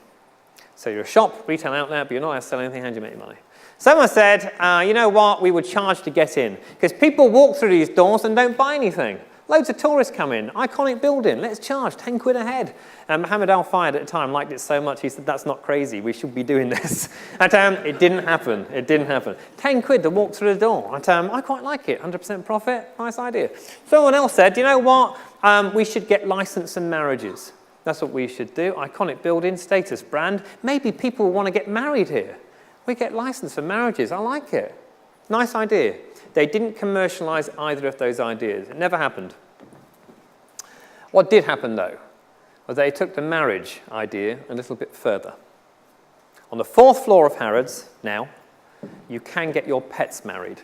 So you're a shop, retail outlet, but you're not allowed to sell anything, how do you make money? Someone said, you know what, we would charge to get in. Because people walk through these doors and don't buy anything. Loads of tourists come in, iconic building, let's charge 10 quid a head. Mohammed Al-Fayed at the time liked it so much, he said, that's not crazy, we should be doing this. It didn't happen, 10 quid to walk through the door. I quite like it, 100% profit, nice idea. Someone else said, you know what, we should get license and marriages. That's what we should do, iconic building, status brand. Maybe people want to get married here. We get license for marriages, I like it. Nice idea. They didn't commercialize either of those ideas. It never happened. What did happen, though, was they took the marriage idea a little bit further. On the 4th floor of Harrods, now, you can get your pets married.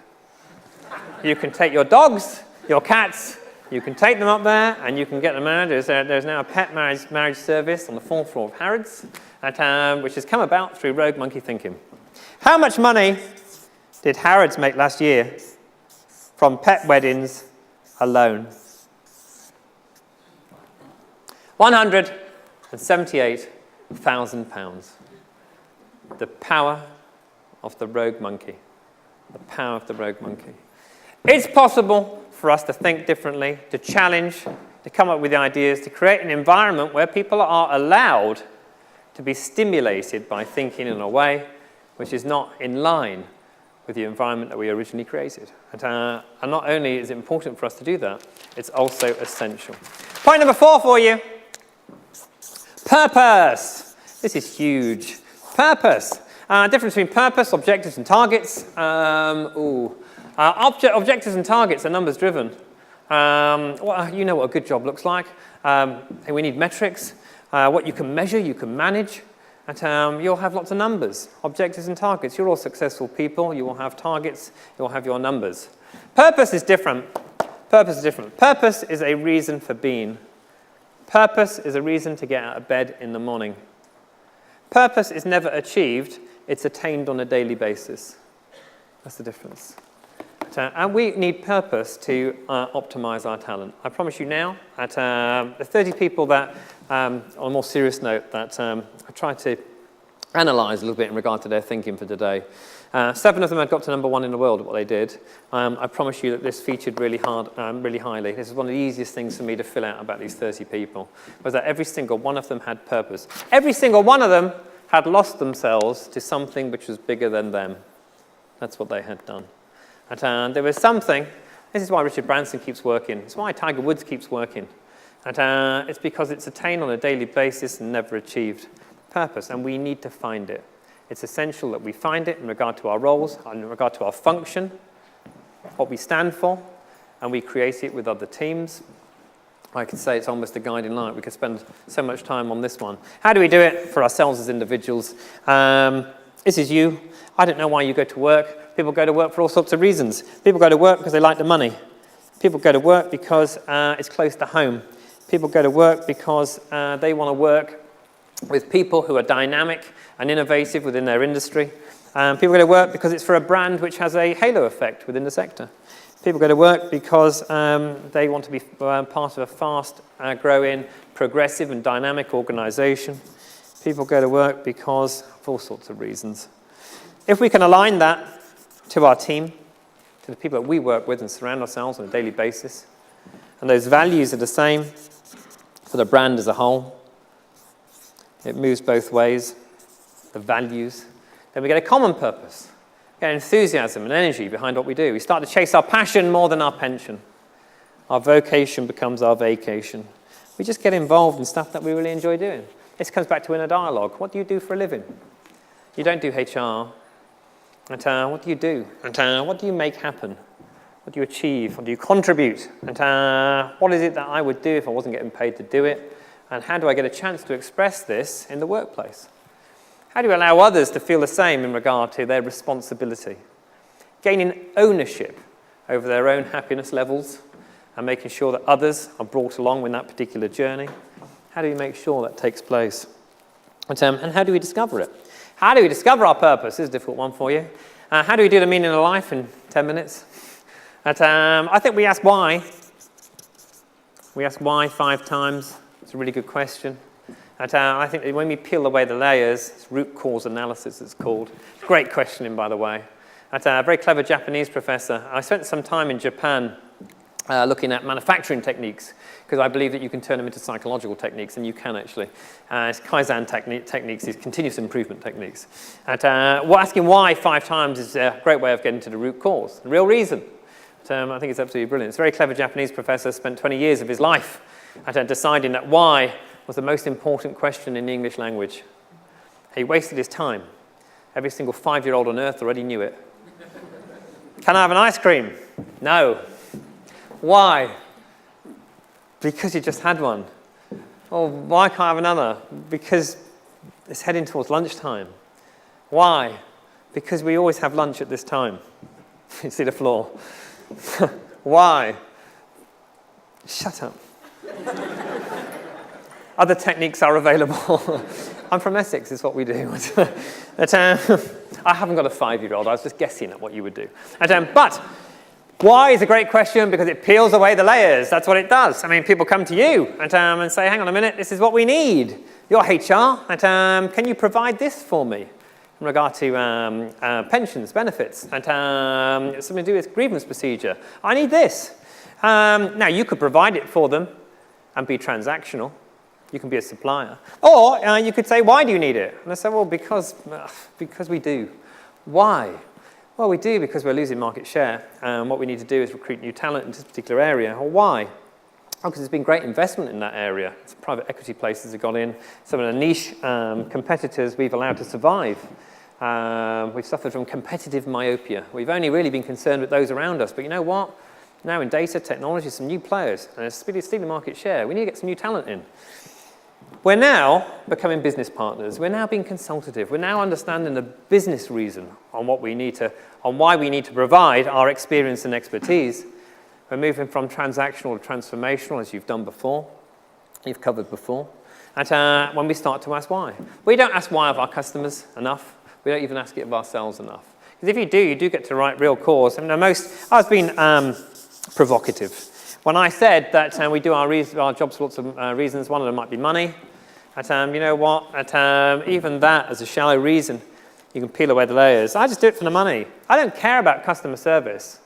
You can take your dogs, your cats, you can take them up there and you can get them married. There's now a pet marriage service on the 4th floor of Harrods, which has come about through rogue monkey thinking. How much money did Harrods make last year from pet weddings alone? £178,000. The power of the rogue monkey. The power of the rogue monkey. It's possible for us to think differently, to challenge, to come up with ideas, to create an environment where people are allowed to be stimulated by thinking in a way which is not in line with the environment that we originally created. And not only is it important for us to do that, it's also essential. Point number 4 for you. Purpose. This is huge. Purpose. Difference between purpose, objectives, and targets. Objectives and targets are numbers driven. You know what a good job looks like. We need metrics. What you can measure, you can manage. And you'll have lots of numbers. Objectives and targets. You're all successful people. You will have targets. You'll have your numbers. Purpose is different. Purpose is different. Purpose is a reason for being. Purpose is a reason to get out of bed in the morning. Purpose is never achieved. It's attained on a daily basis. That's the difference. And we need purpose to optimize our talent. I promise you now, the 30 people that, on a more serious note, that I tried to analyze a little bit in regard to their thinking for today. 7 of them had got to number 1 in the world at what they did. I promise you that this featured really highly. This is one of the easiest things for me to fill out about these 30 people, was that every single one of them had purpose. Every single one of them had lost themselves to something which was bigger than them. That's what they had done. And there was something, this is why Richard Branson keeps working, it's why Tiger Woods keeps working. And it's because it's attained on a daily basis and never achieved. Purpose, and we need to find it. It's essential that we find it in regard to our roles, in regard to our function, what we stand for, and we create it with other teams. I could say it's almost a guiding light. We could spend so much time on this one. How do we do it for ourselves as individuals? This is you. I don't know why you go to work. People go to work for all sorts of reasons. People go to work because they like the money. People go to work because it's close to home. People go to work because they want to work with people who are dynamic and innovative within their industry. People go to work because it's for a brand which has a halo effect within the sector. People go to work because they want to be part of a fast-growing, progressive and dynamic organization. People go to work because of all sorts of reasons. If we can align that to our team, to the people that we work with and surround ourselves on a daily basis. And those values are the same for the brand as a whole. It moves both ways, the values. Then we get a common purpose, get enthusiasm and energy behind what we do. We start to chase our passion more than our pension. Our vocation becomes our vacation. We just get involved in stuff that we really enjoy doing. This comes back to inner dialogue. What do you do for a living? You don't do HR. And what do you do? And what do you make happen? What do you achieve? What do you contribute? And what is it that I would do if I wasn't getting paid to do it? And how do I get a chance to express this in the workplace? How do you allow others to feel the same in regard to their responsibility? Gaining ownership over their own happiness levels and making sure that others are brought along with that particular journey. How do we make sure that takes place? And how do we discover it? How do we discover our purpose? This is a difficult one for you. How do we do the meaning of life in 10 minutes? I think we ask why. We ask why 5 times. It's a really good question. I think that when we peel away the layers, it's root cause analysis it's called. Great questioning, by the way. A very clever Japanese professor. I spent some time in Japan looking at manufacturing techniques, because I believe that you can turn them into psychological techniques, and you can actually. It's Kaizen techniques, these continuous improvement techniques. Asking why 5 times is a great way of getting to the root cause, the real reason. I think it's absolutely brilliant. It's a very clever Japanese professor, spent 20 years of his life deciding that why was the most important question in the English language. He wasted his time. Every single 5-year-old on earth already knew it. Can I have an ice cream? No. Why? Because you just had one. Or why can't I have another? Because it's heading towards lunchtime. Why? Because we always have lunch at this time. You see the floor. Why? Shut up. Other techniques are available. I'm from Essex, is what we do. I haven't got a 5-year-old. I was just guessing at what you would do. But why is a great question, because it peels away the layers. That's what it does. I mean, people come to you and say, hang on a minute, this is what we need. You're HR, can you provide this for me in regard to pensions, benefits, and something to do with grievance procedure? I need this. Now, you could provide it for them and be transactional. You can be a supplier. Or you could say, why do you need it? And I say, well, because we do. Why? Well, we do because we're losing market share. What we need to do is recruit new talent in this particular area. Or why? Oh, because there's been great investment in that area. Some private equity places have got in. Some of the niche competitors we've allowed to survive. We've suffered from competitive myopia. We've only really been concerned with those around us. But you know what? Now in data, technology, some new players. And it's stealing market share. We need to get some new talent in. We're now becoming business partners. We're now being consultative. We're now understanding the business reason on why we need to provide our experience and expertise. We're moving from transactional to transformational, as you've done before, you've covered before. And when we start to ask why. We don't ask why of our customers enough. We don't even ask it of ourselves enough. Because if you do get to the right real cause. I mean, I was being provocative. When I said that we do our jobs for lots of reasons, one of them might be money. You know what? Even that, as a shallow reason, you can peel away the layers. I just do it for the money. I don't care about customer service.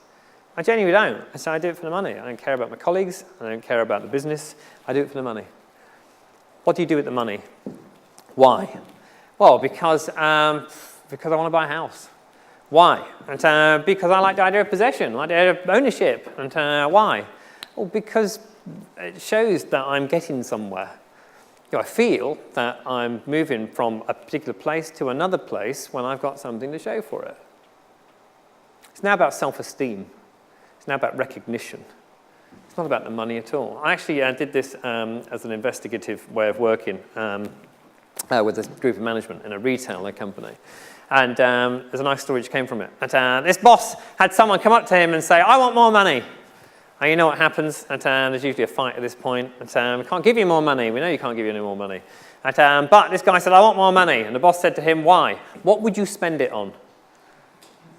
I genuinely don't. I do it for the money. I don't care about my colleagues. I don't care about the business. I do it for the money. What do you do with the money? Why? Well, because I want to buy a house. Why? And because I like the idea of possession, I like the idea of ownership. And why? Well, because it shows that I'm getting somewhere. You know, I feel that I'm moving from a particular place to another place when I've got something to show for it. It's now about self-esteem. It's now about recognition. It's not about the money at all. I actually did this as an investigative way of working with a group of management in a retail company. And there's a nice story which came from it. And this boss had someone come up to him and say, I want more money. And you know what happens? There's usually a fight at this point. We can't give you more money. We know you can't give you any more money. But this guy said, I want more money. And the boss said to him, why? What would you spend it on?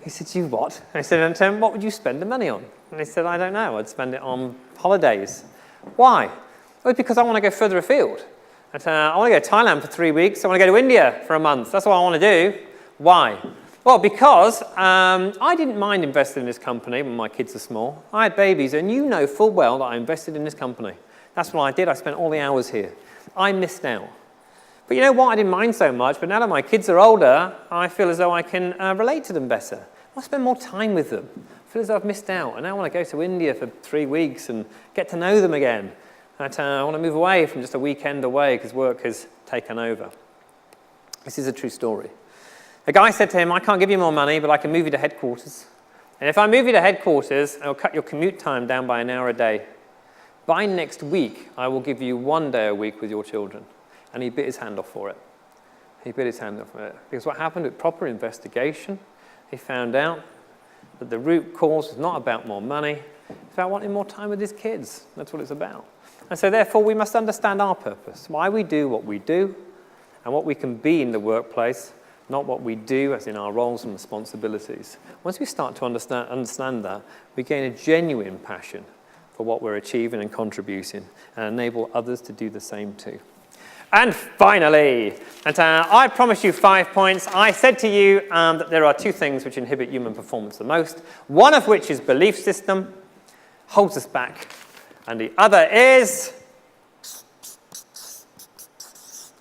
He said, you what? And he said, what would you spend the money on? And he said, I don't know. I'd spend it on holidays. Why? Well, because I want to go further afield. I want to go to Thailand for 3 weeks. I want to go to India for a month. That's what I want to do. Why? Well, because I didn't mind investing in this company when my kids were small. I had babies, and you know full well that I invested in this company. That's what I did. I spent all the hours here. I missed out. But you know what? I didn't mind so much, but now that my kids are older, I feel as though I can relate to them better. I want to spend more time with them. I feel as though I've missed out, and now I want to go to India for 3 weeks and get to know them again. I want to move away from just a weekend away because work has taken over. This is a true story. A guy said to him, I can't give you more money, but I can move you to headquarters. And if I move you to headquarters, I'll cut your commute time down by an hour a day. By next week, I will give you 1 day a week with your children. And he bit his hand off for it. He bit his hand off for it. Because what happened with proper investigation, he found out that the root cause was not about more money, it's about wanting more time with his kids. That's what it's about. And so therefore, we must understand our purpose, why we do what we do, and what we can be in the workplace, not what we do as in our roles and responsibilities. Once we start to understand that, we gain a genuine passion for what we're achieving and contributing, and enable others to do the same too. And finally, I promised you 5 points. I said to you that there are 2 things which inhibit human performance the most, one of which is belief system, holds us back, and the other is,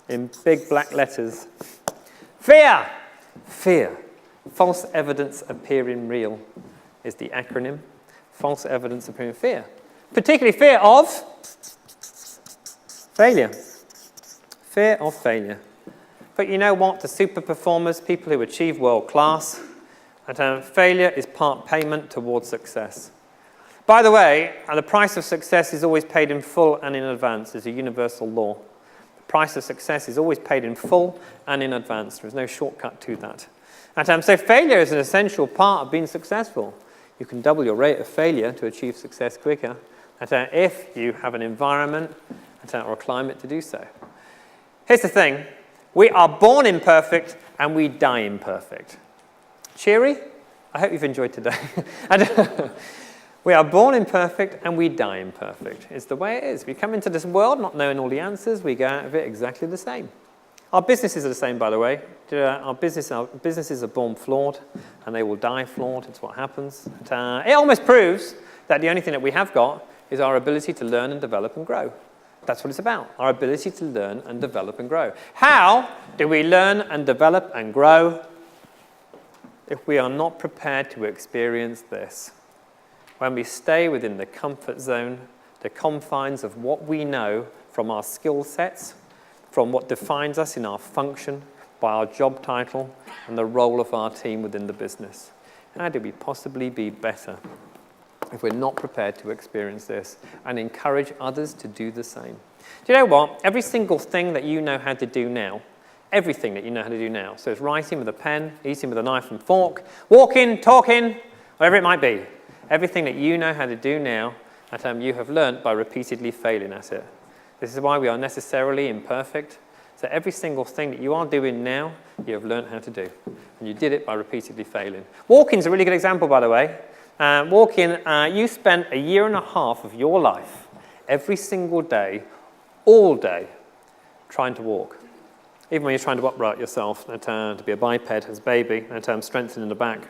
in big black letters, fear. Fear. False evidence appearing real is the acronym. False evidence appearing fear. Particularly fear of failure. Fear of failure. But you know what? The super performers, people who achieve world class, failure is part payment towards success. By the way, the price of success is always paid in full and in advance. It's a universal law. The price of success is always paid in full and in advance. There's no shortcut to that. So failure is an essential part of being successful. You can double your rate of failure to achieve success quicker if you have an environment or a climate to do so. Here's the thing. We are born imperfect and we die imperfect. Cheery? I hope you've enjoyed today. We are born imperfect and we die imperfect. It's the way it is. We come into this world not knowing all the answers. We go out of it exactly the same. Our businesses are the same, by the way. Our businesses are born flawed and they will die flawed. It's what happens. It almost proves that the only thing that we have got is our ability to learn and develop and grow. That's what it's about, our ability to learn and develop and grow. How do we learn and develop and grow if we are not prepared to experience this? When we stay within the comfort zone, the confines of what we know from our skill sets, from what defines us in our function, by our job title, and the role of our team within the business. How do we possibly be better if we're not prepared to experience this and encourage others to do the same? Do you know what? Every single thing that you know how to do now, everything that you know how to do now, so it's writing with a pen, eating with a knife and fork, walking, talking, whatever it might be, everything that you know how to do now, you have learnt by repeatedly failing at it. This is why we are necessarily imperfect. So every single thing that you are doing now, you have learnt how to do. And you did it by repeatedly failing. Walking is a really good example, by the way. Walking, you spent 1.5 years of your life, every single day, all day, trying to walk. Even when you're trying to upright yourself, to be a biped as a baby, strengthening the back,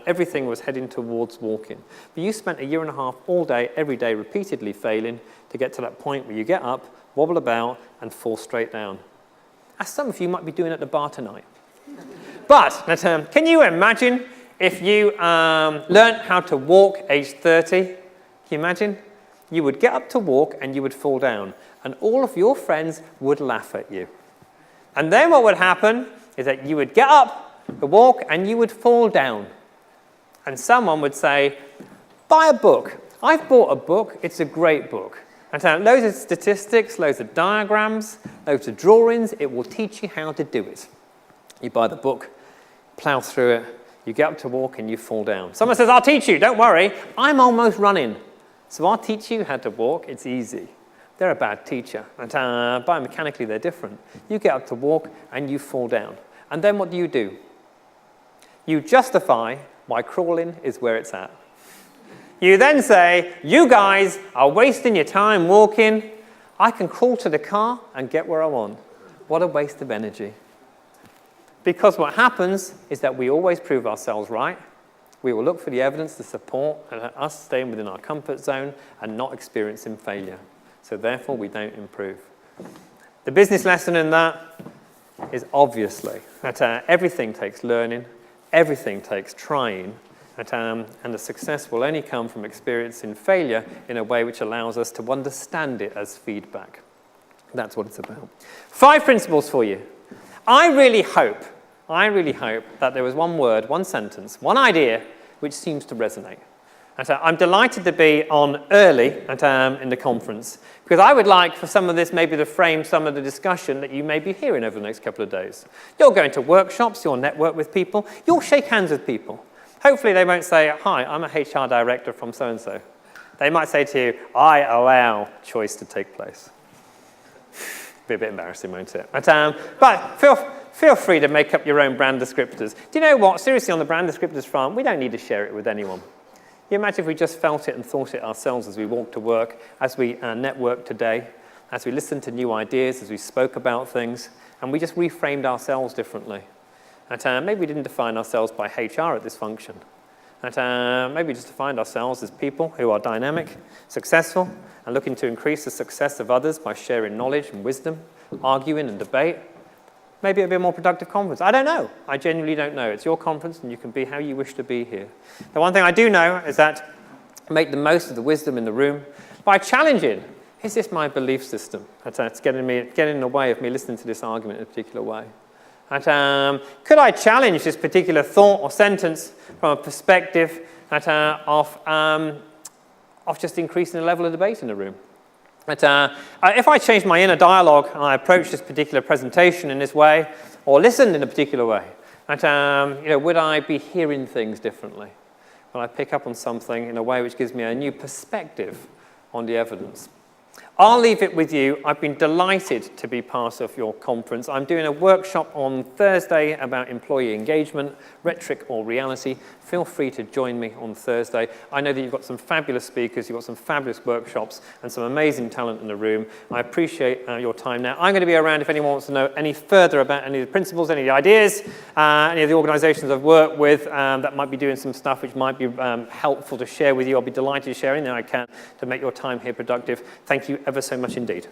everything was heading towards walking. But you spent 1.5 years all day, every day, repeatedly failing to get to that point where you get up, wobble about, and fall straight down. As some of you might be doing at the bar tonight. But can you imagine if you learnt how to walk aged 30? Can you imagine? You would get up to walk and you would fall down, and all of your friends would laugh at you. And then what would happen is that you would get up to walk and you would fall down. And someone would say, buy a book. I've bought a book. It's a great book. And loads of statistics, loads of diagrams, loads of drawings. It will teach you how to do it. You buy the book, plow through it, you get up to walk and you fall down. Someone says, I'll teach you. Don't worry. I'm almost running. So I'll teach you how to walk. It's easy. They're a bad teacher. And biomechanically, they're different. You get up to walk and you fall down. And then what do? You justify why crawling is where it's at. You then say, you guys are wasting your time walking. I can crawl to the car and get where I want. What a waste of energy. Because what happens is that we always prove ourselves right. We will look for the evidence to support us staying within our comfort zone and not experiencing failure. So therefore, we don't improve. The business lesson in that is obviously that everything takes learning, everything takes trying, and the success will only come from experiencing failure in a way which allows us to understand it as feedback. That's what it's about. 5 principles for you. I really hope that there was one word, one sentence, one idea which seems to resonate. And I'm delighted to be on early in the conference, because I would like for some of this maybe to frame some of the discussion that you may be hearing over the next couple of days. You'll go into workshops, you'll network with people, you'll shake hands with people. Hopefully they won't say, "Hi, I'm a HR director from so-and-so." They might say to you, "I allow choice to take place." Be a bit embarrassing, won't it? But feel free to make up your own brand descriptors. Do you know what? Seriously, on the brand descriptors front, we don't need to share it with anyone. You imagine if we just felt it and thought it ourselves as we walked to work, as we networked today, as we listened to new ideas, as we spoke about things, and we just reframed ourselves differently. And maybe we didn't define ourselves by HR at this function. And maybe just defined ourselves as people who are dynamic, successful, and looking to increase the success of others by sharing knowledge and wisdom, arguing and debate. Maybe it'll be a more productive conference. I don't know. I genuinely don't know. It's your conference, and you can be how you wish to be here. The one thing I do know is that make the most of the wisdom in the room by challenging, is this my belief system? It's getting in the way of me listening to this argument in a particular way. Could I challenge this particular thought or sentence from a perspective of just increasing the level of debate in the room? If I change my inner dialogue and I approach this particular presentation in this way, or listened in a particular way, would I be hearing things differently? Will I pick up on something in a way which gives me a new perspective on the evidence? I'll leave it with you. I've been delighted to be part of your conference. I'm doing a workshop on Thursday about employee engagement, rhetoric or reality. Feel free to join me on Thursday. I know that you've got some fabulous speakers, you've got some fabulous workshops, and some amazing talent in the room. I appreciate your time now. I'm going to be around if anyone wants to know any further about any of the principles, any of the ideas, any of the organizations I've worked with that might be doing some stuff which might be helpful to share with you. I'll be delighted to share anything I can to make your time here productive. Thank you ever so much indeed.